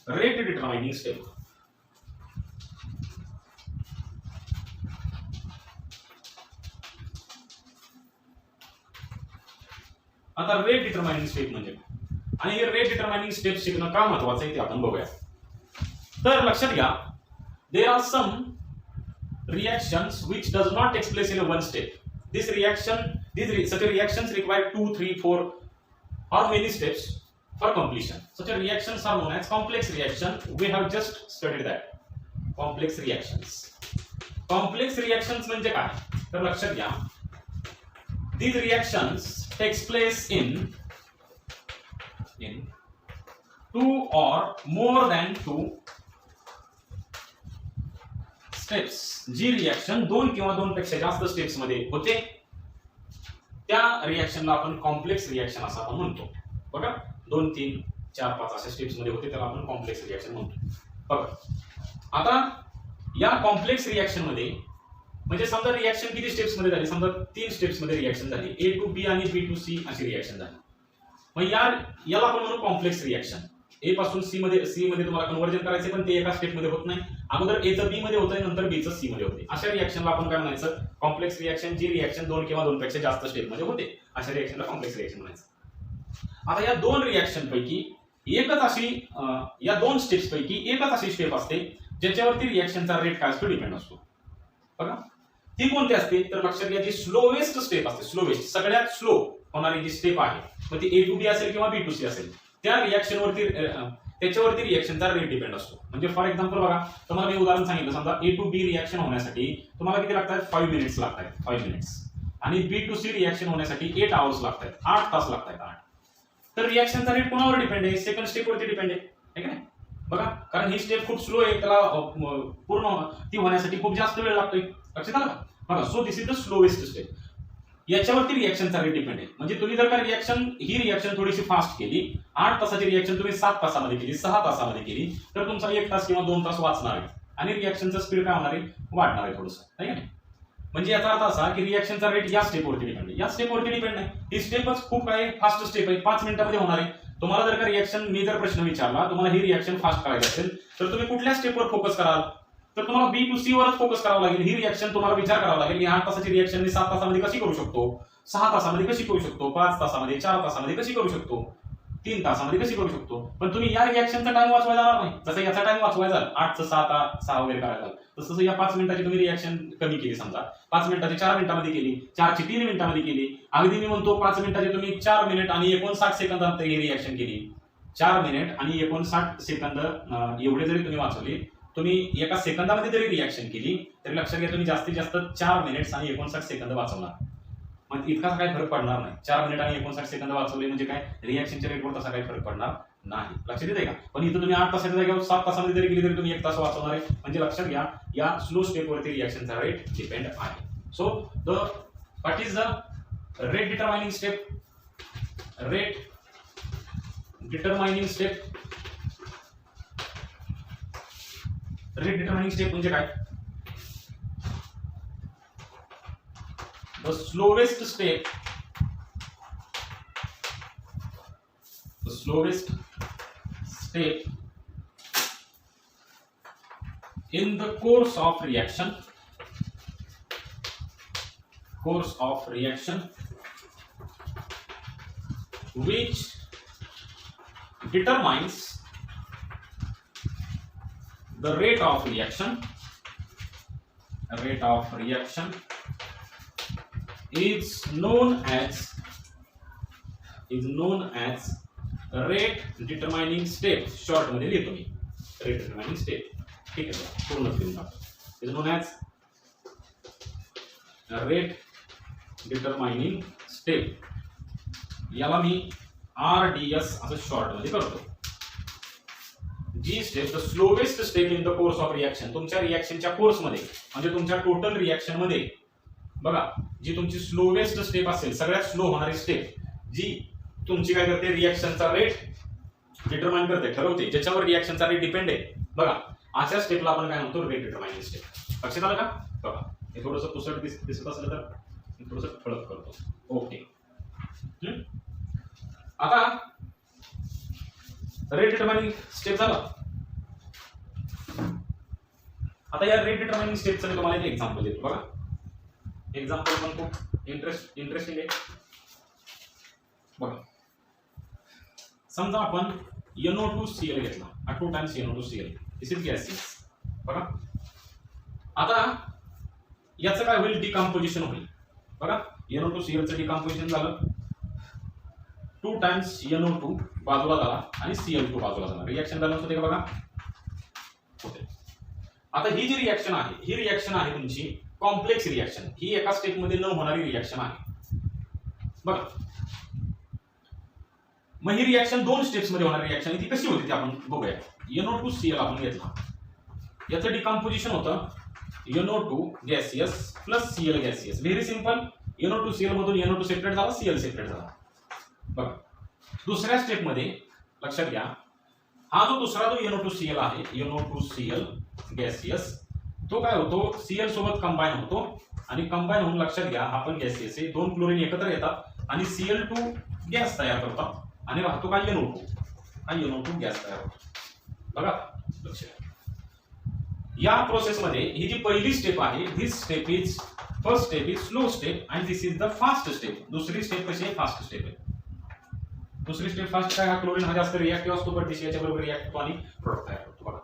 Rate determining step. आता रेट डिटरमाइनिंग स्टेप म्हणजे आणि हे रेट डिटरमाइनिंग स्टेप शिकणं का महत्वाचं आहे ते आपण बघूया. तर लक्षात घ्या there are some reactions which does not take place in one step. This such reactions require 2, 3, 4 or many steps for completion. Such reactions are known as complex reaction. We have just studied that. Complex reactions. Complex reactions म्हणजे काय तर लक्षात घ्या these reactions takes place in 2 or more than 2 steps. जी reaction 2 किंवा 2 पेक्षा जास्त steps मध्ये होते त्या रिएक्शनला आपण कॉम्प्लेक्स रिएक्शन असं आपण म्हणतो. बघा 2, 3, 4, 5 अशा स्टेप्स मध्ये होते त्याला आपण कॉम्प्लेक्स रिएक्शन म्हणतो. बघा आता या कॉम्प्लेक्स रिएक्शन मध्ये म्हणजे समजा रिएक्शन किती स्टेप्स मध्ये झाली समजा 3 स्टेप्स मध्ये रिएक्शन झाली A to B आणि B to C अशी रिएक्शन झाली. मग याला आपण म्हणू कॉम्प्लेक्स रिएक्शन. A पासून C मध्ये तुम्हाला कन्वर्जन करायचे पण ते एका स्टेप मध्ये होत नाही. अगोदर A चं B मध्ये होतंय नंतर B चं C मध्ये होते. अशा रिएक्शनला आपण काय म्हणायचं कॉम्प्लेक्स रिएक्शन. जी रिएक्शन 2 किंवा 2 पेक्षा जास्त स्टेप मध्ये होते अशा रिएक्शनला कॉम्प्लेक्स रिएक्शन म्हणायचं. आता या 2 रिएक्शन पैकी एकच अशी या 2 स्टेप्स पैकी एकच अशी स्टेप असते ज्याच्यावरती रिएक्शनचा रेट काय असतो डिपेंड असतो. बघा ती कोणती असते तर लक्षात घ्या जी स्लोवेस्ट स्टेप असते. स्लोवेस्ट सगळ्यात स्लो होणारी जी स्टेप आहे मग ती A to B असेल किंवा B to C असेल त्या रिएक्शनवरती त्याच्यावरती रिएक्शनचा रेट डिपेंड असतो. म्हणजे फॉर एक्झाम्पल बघा तुम्हाला मी उदाहरण सांगितलं समजा A to B रिएक्शन होण्यासाठी तुम्हाला किती लागतात 5 मिनिट्स लागतात 5 मिनिट्स आणि B to C रिएक्शन होण्यासाठी 8 आवर्स लागतात 8 तास लागतात 8. तर रिएक्शनचा रेट कोणावर डिपेंड आहे सेकंड स्टेपवरती डिपेंड आहे की नाही. बघा कारण ही स्टेप खूप स्लो आहे त्याला पूर्ण ती होण्यासाठी खूप जास्त वेळ लागतोय. लक्षात आलं का बघा. So this is the slowest step. याच्यावरती रिएक्शनचा रेट डिपेंड आहे. म्हणजे तुम्ही जर का ही रिएक्शन थोडीशी फास्ट केली, 8 तासाची रिएक्शन तुम्ही 7 तासामध्ये केली, 6 तासामध्ये केली, तर तुमचा 1 तास किंवा 2 तास वाचणार आहे आणि रिएक्शनचं स्पीड काय होणार आहे, वाढणार आहे थोडंसं, आहे का नाही. म्हणजे याचा अर्थ असा की रिएक्शनचा रेट या स्टेपवरती डिपेंड आहे, या स्टेपवरती डिपेंड नाही. ही स्टेपच खूप काय फास्ट स्टेप आहे, 5 मिनिटांमध्ये होणार आहे. तुम्हाला जर का रिएक्शन, मी जर प्रश्न विचारला तुम्हाला ही रिएक्शन फास्ट करायची असेल तर तुम्ही कुठल्या स्टेपवर फोकस कराल, तर तुम्हाला बी टू सी वरच फोकस करावं लागेल. ही रिएक्शन तुम्हाला विचार करावा लागेल की 8 तासाची रिएक्शन मी 7 तासामध्ये कशी करू शकतो, 6 तासामध्ये कशी करू शकतो, 5 तासामध्ये, 4 तासामध्ये कशी करू शकतो, 3 तासामध्ये कशी करू शकतो. पण तुम्ही या रिएक्शनचा टाइम वाचवायला जाणार नाही. जसं याचा टाइम वाचवायचा 8 चं 6 वगैरे करायला, तसं या 5 मिनिटाची तुम्ही रिएक्शन कमी केली, समजा 5 मिनिटाची 4 मिनिटांमध्ये केली, 4 ची 3 मिनिटांमध्ये केली. अगदी मी म्हणतो 5 मिनिटाची तुम्ही 4 मिनिट आणि 59 सेकंदात ही रिएक्शन केली. 4 मिनिट आणि 59 सेकंद एवढे जरी तुम्ही वाचवले, तुम्ही एका सेकंदामध्ये जरी रिएक्शन केली तरी लक्षात घ्या तुम्ही जास्तीत जास्त 4 मिनिट्स आणि 59 सेकंद वाचवणार. मग इतका काही फरक पडणार नाही. 4 मिनिट आणि 59 सेकंद वाचवले म्हणजे काय, रिएक्शनच्या रेटवर तसा काही फरक पडणार नाही. लक्षात येते का. पण इथं तुम्ही 8 तासाच्या जागेवर 7 तासामध्ये जरी गेली तरी तुम्ही 1 तास वाचवणार आहे. म्हणजे लक्षात घ्या या स्लो स्टेपवरती रिएक्शनचा रेट डिपेंड आहे. So the what is the rate determining step, rate determining step. Rate determining step म्हणजे काय, the slowest step in the course of reaction which determines the rate of reaction is known as rate determining step. Short मध्ये लिहितो मी rate determining step. ठीक आहे, पूर्ण लिहून टाकतो. is known as rate determining step. याला मी RDS असं short मध्ये करतो. जी step, the slowest step in the course of reaction, तुमच्या रिएक्शनच्या कोर्स मध्ये म्हणजे तुमच्या टोटल रिएक्शन मध्ये बघा, जी तुमची स्लोवेस्ट स्टेप असेल, सगळ्यात स्लो होणारी स्टेप, जी तुमची काय करते, रिएक्शनचा रेट डिटरमाइन करते, ठरवते, ज्याच्यावर रिएक्शनचा रेट डिपेंड आहे. बघा अशा स्टेपला आपण काय म्हणतो, रेट डिटरमाइनिंग स्टेप. लक्षात आलं का. बघा हे थोडंसं पुसट दिसत असलं तर थोडंसं ठळक करतो. ओके, आता रेट डिटरमाइनिंग स्टेप झाला. आता या रेट डिटरमाइनिंग स्टेपचं मी तुम्हाला एक एक्झाम्पल देतो. बघा एक्झाम्पल पण खूप इंटरेस्टिंग आहे. बघा समजा आपण NO2Cl घेतला, 2 times NO2Cl, this is gases. बघा आता याचं काय होईल, डिकम्पोजिशन होईल. बघा NO2Cl चं डिकम्पोजिशन झालं, 2 टाइम्स NO2 बाजूला झाला आणि Cl2 बाजूला झाला. रिएक्शन बॅलन्स होते का, बघा होते. आता ही जी रिएक्शन आहे, ही रिएक्शन आहे तुमची कॉम्प्लेक्स रिएक्शन. ही एका स्टेप मध्ये न होणारी रिएक्शन आहे. बघा मग ही रिएक्शन 2 स्टेप्स मध्ये होणारी रिएक्शन, ती कशी होती ते आपण बघूया. NO2Cl आपण घेतला, याचं डिकम्पोजिशन होतं NO2 gaseous plus Cl gaseous. Very simple, NO2Cl मधून NO2 सेपरेट झाला, Cl सेपरेट झाला. बघा दुसऱ्या स्टेप मध्ये लक्षात घ्या, हा जो दुसरा जो NO2Cl आहे, NO2Cl गॅसियस, तो काय होतो, Cl सोबत कंबाईन होतो आणि कंबाईन होऊन लक्षात घ्या हा पण गॅसियस आहे. 2 क्लोरीन एकत्र येतात आणि Cl2 गॅस तयार करतात आणि राहतो काय NO2, हा NO2 गॅस तयार होतो. बघा लक्ष द्या, या प्रोसेस मध्ये ही जी पहिली स्टेप आहे, this step is first step is slow step and this is the fast step. दुसरी स्टेप कशी आहे, फास्ट स्टेप आहे. दुसरी स्टेप फास्ट काय, हा क्लोरीन हा जास्त रिएक्टिव्ह असतो, पण याच्या बरोबर रिएक्ट होतो आणि प्रोडक्ट तयार होतो. बघा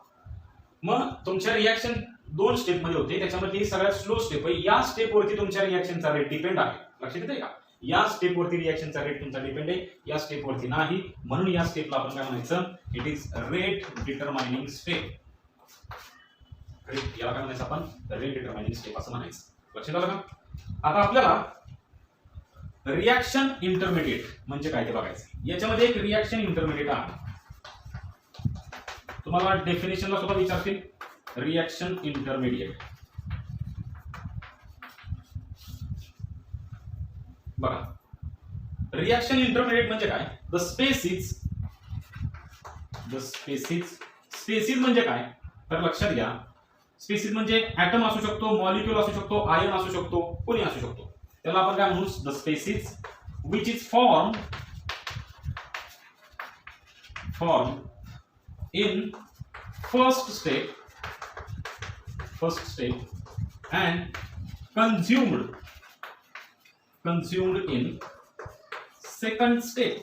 मग तुमच्या रिएक्शन 2 स्टेप मध्ये होते, त्याच्यामध्ये ही सगळ्यात स्लो स्टेप आहे. या स्टेप वरती तुमच्या रिएक्शनचा रेट डिपेंड आहे. लक्षात येते का, या स्टेप वरती रिएक्शनचा रेट तुमचा डिपेंड आहे, या स्टेप वरती नाही. म्हणून या स्टेपला आपण काय म्हणायचं, it is rate determining step. याला काय म्हणायचं आपण, रेट डिटरमाइनिंग स्टेप असं म्हणायचं. लक्षात आलं का. आता आपल्याला रिएक्शन इंटरमिडिएट म्हणजे काय ते बघायचं. याच्यामध्ये एक रिएक्शन इंटरमिडिएट आहे, तुम्हाला डेफिनेशनला सुद्धा विचारतील. रिएक्शन इंटरमिडिएट, बघा, रिॲक्शन इंटरमिडिएट म्हणजे काय? द स्पेसिस म्हणजे काय? तर लक्षात घ्या, स्पेसिस म्हणजे ऍटम असू शकतो, मॉलिक्यूल असू शकतो, आयन असू शकतो, कोणी असू शकतो. त्याला आपण काय म्हणू? The species which is form in first step and consumed in second step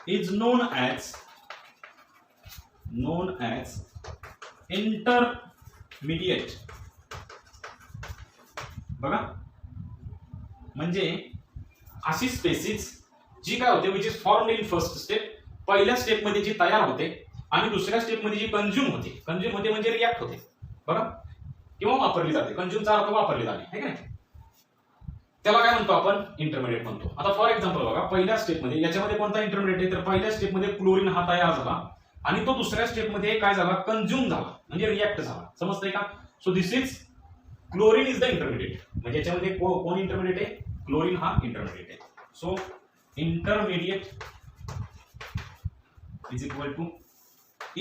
is known as intermediate. बघा, म्हणजे अशी स्पेसिस जी काय होते which is formed in first step, पहिल्या स्टेप मध्ये जी तयार होते आणि दुसऱ्या स्टेप मध्ये जी कंझ्युम होते म्हणजे रिॲक्ट होते. बघा, किंवा वापरली जाते. कंझ्युमचा अर्थ वापरली जाणे आहे का नाही, त्याला काय म्हणतो आपण? इंटरमिडिएट म्हणतो. आता फॉर एक्झाम्पल बघा, पहिल्या स्टेप मध्ये याच्यामध्ये कोणता इंटरमिडिएट आहे? तर पहिल्या स्टेप मध्ये क्लोरीन हा तयार झाला आणि तो दुसऱ्या स्टेप मध्ये काय झाला? कंझ्युम झाला, म्हणजे रिॲक्ट झाला. समजतंय का? So this is chlorine is the intermediate. म्हणजे याच्यामध्ये कोण इंटरमिडिएट आहे? क्लोरीन हा इंटरमिडिएट आहे. So intermediate is equal to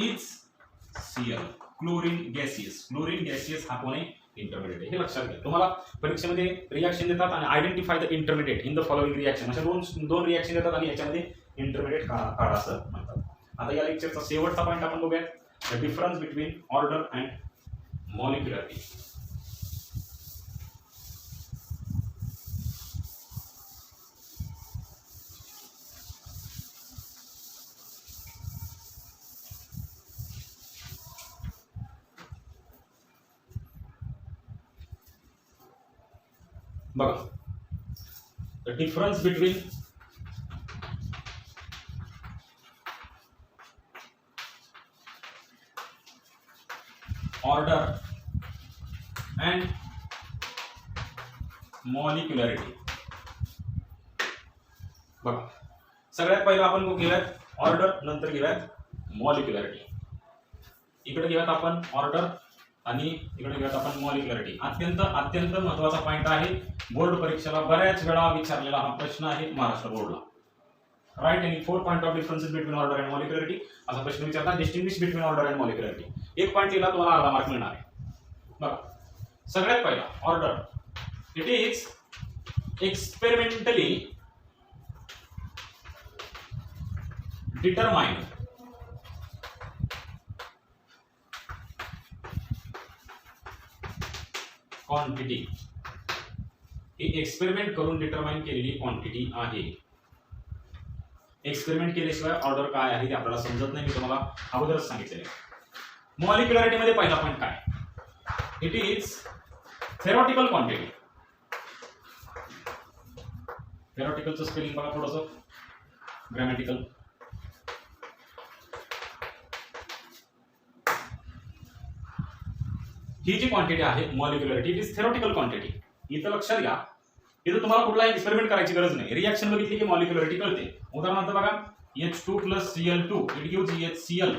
HCl, chlorine gaseous हा कोण आहे? इंटरमिडिएट आहे. हे लक्षात घ्या. तुम्हाला परीक्षेमध्ये रिॲक्शन देतात आणि identify the intermediate in the following reaction, अशा दोन रिॲक्शन देतात आणि याच्यामध्ये इंटरमिडिएट काढा असं म्हणतात. आता या लेक्चरचा शेवटचा पॉईंट आपण बघूया, the difference between order and molecularity. बघा, the difference between order and molecularity. बघा, सगळ्यात पहिलं आपण घेऊयात ऑर्डर, नंतर घेऊयात मॉलिक्युलरिटी. इकडे घेऊयात आपण ऑर्डर आणि इकडे घेऊयात आपण मॉलिक्युलरिटी. अत्यंत महत्त्वाचा पॉईंट आहे. बोर्ड परीक्षेला बऱ्याच वेळा विचारलेला हा प्रश्न आहे महाराष्ट्र बोर्डला. Write any 4 point of differences between order and molecularity असा प्रश्न विचारतात. Distinguish between order and molecularity. एक पॉईंट दिला तुम्हाला अर्धा मार्क मिळणार आहे. बघा, सगळ्यात पहिला order, it is experimentally determined quantity. He experiment करून डिटरमाइन केलेली क्वांटिटी आहे. एक्सपेरिमेंट केल्याशिवाय ऑर्डर काय आहे ते आपल्याला समजत नाही. मी तुम्हाला अगोदरच सांगितलेलं आहे. मॉलिक्युलरिटी मध्ये पहिला पॉईंट काय? It is theoretical quantity. थेरॉटिकलचं स्पेलिंग बघा थोडंसं, ग्रामॅटिकल. ही जी क्वांटिटी आहे molecularity, it is theoretical quantity. इथं लक्षात घ्या, इथं तुम्हाला कुठलाही एक्सपेरिमेंट करायची गरज नाही. रिॲक्शन बघितली की मॉलिक्युलरिटी कळते. उदाहरणार्थ बघा, H2 + Cl2 it gives HCl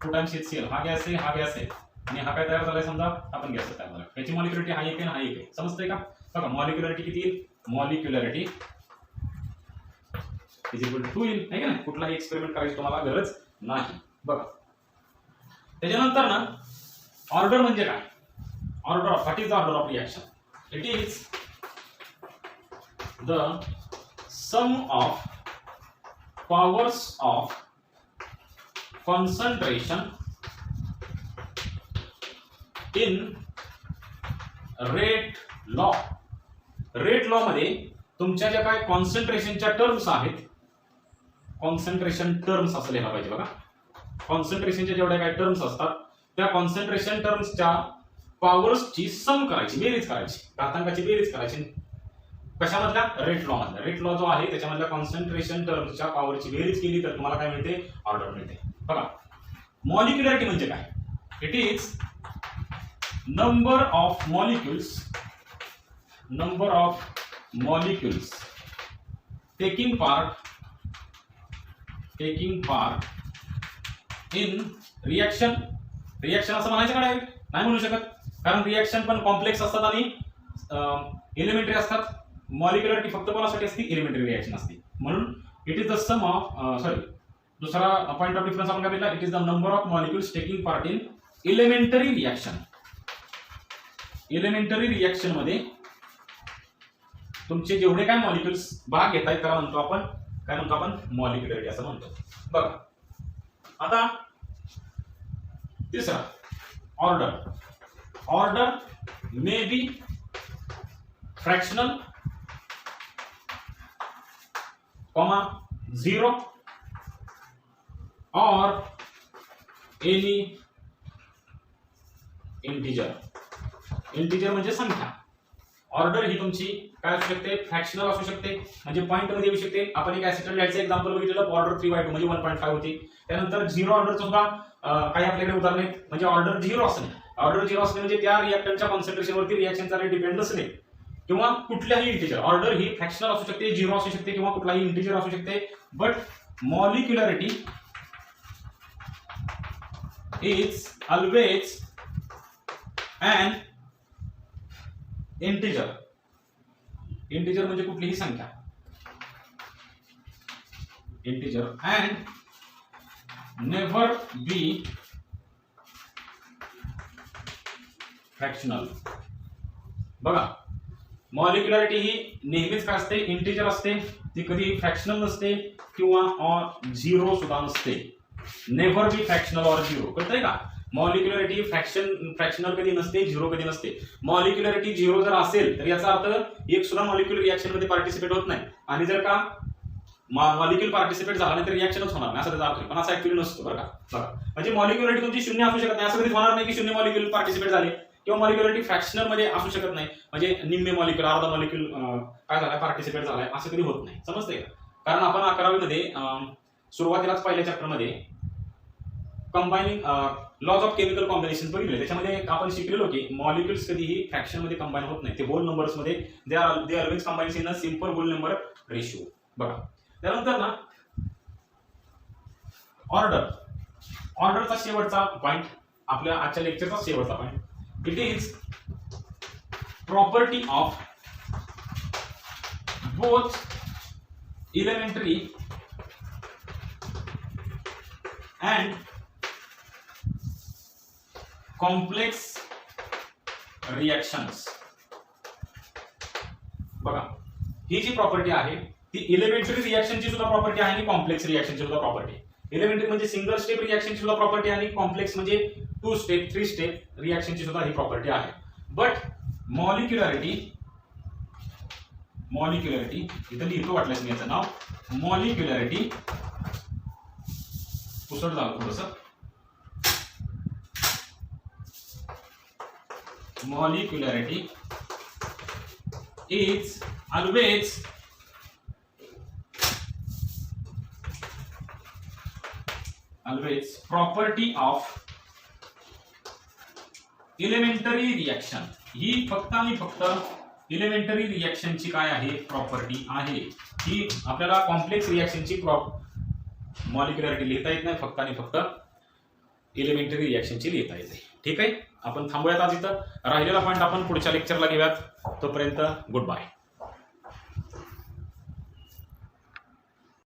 2 times HCl. हा गॅस आहे, हा गॅस आहे आणि हा काय तयार झालाय? समजा आपण गॅस तयार झाला. याची मॉलिक्युलरिटी हा एक आहे, हा एक आहे. समजतंय का? बघा, मॉलिक्युलरिटी किती येईल? मॉलिक्युलरिटी इज इक्वल टू 2 येईल, आहे का नाही? कुठलाही एक्सपेरिमेंट करायची तुम्हाला गरज नाही. बघा, त्याच्यानंतर ना ऑर्डर म्हणजे काय? Order of, what is the order of reaction? It is the sum of powers of concentration in rate law. Rate law मध्ये तुमच्या ज्या काय कॉन्सन्ट्रेशनच्या टर्म्स आहेत, कॉन्सन्ट्रेशन टर्म्स असं लिहायला पाहिजे. बघा, कॉन्सन्ट्रेशनच्या जेवढ्या काय टर्म्स असतात त्या कॉन्सन्ट्रेशन टर्म्सच्या पॉवर्सची सम करायची, बेरीज करायची, घातांकाची बेरीज करायची. कशामधल्या? रेट लॉ मधल्या. रेट लॉ जो आहे त्याच्यामधल्या कॉन्सन्ट्रेशन टर्म्सच्या पॉवरची बेरीज केली तर तुम्हाला काय मिळते? ऑर्डर मिळते. बघा, मॉलिक्युलरिटी म्हणजे काय? It is number of molecules taking part in reaction. Reaction असं म्हणायचं का? नाही म्हणू शकत, कारण रिॲक्शन पण कॉम्प्लेक्स असतात आणि एलिमेंटरी असतात. मॉलिक्युलरिटी फक्त कोणासाठी असते, एलिमेंटरी रिएक्शन असते. म्हणून it is the sum of दुसरा पॉईंट ऑफ डिफरन्स आपण काय बघितला, it is the number of molecules taking part in elementary reaction. Elementary reaction मध्ये तुमचे जेवढे काय मॉलिक्युल्स भाग घेत आहेत त्याला म्हणतो आपण काय म्हणतो, आपण मॉलिक्युलरिटी असं म्हणतो. बघा आता तिसरा order. Order may be fractional, comma 0 और एनी इंटिजर. इंटिजर म्हणजे संख्या. ऑर्डर ही तुमची काय असू शकते, फ्रॅक्शनल असू शकते, म्हणजे पॉईंट मध्ये येऊ शकते. आपण एक ऍसिटोलाइटचं एक्झाम्पल बघितलेलं, ऑर्डर 3/2 म्हणजे 1.5 होती. त्यानंतर 0 ऑर्डरचं सुद्धा काही आपल्याकडे उदाहरण आहेत, म्हणजे ऑर्डर 0 असणे. ऑर्डर 0 असणे म्हणजे त्या रिएक्टंटच्या कॉन्सन्ट्रेशनवरती रिएक्शनचा रेट डिपेंड नसणे, किंवा कुठल्याही इंटिजर. ऑर्डर ही फ्रॅक्शनल असू शकते, 0 असू शकते, किंवा कुठलाही इंटिजर असू शकते. But molecularity is always and integer. Integer म्हणजे कुठलीही संख्या, integer, and never be fractional. बघा मॉलिक्युलरिटी ही नेहमीच काय असते, इंटिजर असते. ती कधी फ्रॅक्शनल नसते किंवा 0 सुद्धा नसते. Never be fractional or 0. कळतंय का? मॉलिक्युलरिटी फ्रॅक्शनल कधी नसते, 0 कधी नसते. मॉलिक्युलरिटी 0 जर असेल तर याचा अर्थ एक सुद्धा मॉलिक्युल रिएक्शन मध्ये पार्टिसिपेट होत नाही, आणि जर का मॉलिक्युल पार्टिसिपेट झाला नाही तर रिएक्शनच होणार नाही, असं त्याचा अर्थ. पण असं ऍक्च्युअली नसतो बरं का. बघा म्हणजे मॉलिक्युलरिटी तुमची 0 असू शकत नाही, असं कधी होणार नाही की 0 मॉलिक्युल पार्टिसिपेट झाले, किंवा मॉलिक्युलरिटी फ्रॅक्शनल मध्ये असू शकत नाही, म्हणजे निम्मे मॉलिक्युल, अर्धा मॉलिक्युल काय झालाय, पार्टिसिपेट झालाय, असं कधी होत नाही. समजतंय का? कारण आपण 11वी मध्ये सुरुवातीलाच पहिल्या चॅप्टर मध्ये कंबायनिंग लॉज ऑफ केमिकल कॉम्बिनेशन बघितले. त्याच्यामध्ये आपण शिकलेलो की मॉलिक्युल्स कधीही फ्रॅक्शन मध्ये कंबाईन होत नाही, ते होल नंबर्स मध्ये they always combine in a simple whole number ratio. बघा त्यानंतर ना ऑर्डर. ऑर्डरचा शेवटचा पॉइंट, आपल्या आजच्या लेक्चरचा शेवटचा point, it is property of both elementary and complex reactions. बघा ही जी प्रॉपर्टी आहे ती एलिमेंटरी रिएक्शनची सुद्धा प्रॉपर्टी आहे आणि कॉम्प्लेक्स रिएक्शनची सुद्धा प्रॉपर्टी. एलिमेंटरी म्हणजे सिंगल स्टेप रिएक्शनची सुद्धा प्रॉपर्टी आणि कॉम्प्लेक्स म्हणजे 2 स्टेप 3 स्टेप रिएक्शनची सुद्धा ही प्रॉपर्टी आहे. बट मॉलिक्युलरिटी इथं लिहितो वाटल्यास मी याचं नाव, मॉलिक्युलरिटी पुसट झालं थोडंसं. Molecularity is always property of elementary reaction. ही फक्त आणि फक्त एलिमेंटरी रिएक्शनची काय आहे, प्रॉपर्टी आहे. ही आपल्याला कॉम्प्लेक्स रिएक्शनची मॉलिक्युलरिटी लिहिता येत नाही, फक्त आणि फक्त एलिमेंटरी रिएक्शनची लिहिता येते. ठीक आहे, आपण थांबूयात आज इथं. राहिलेला पॉईंट आपण पुढच्या लेक्चरला घेऊयात. तोपर्यंत गुड बाय.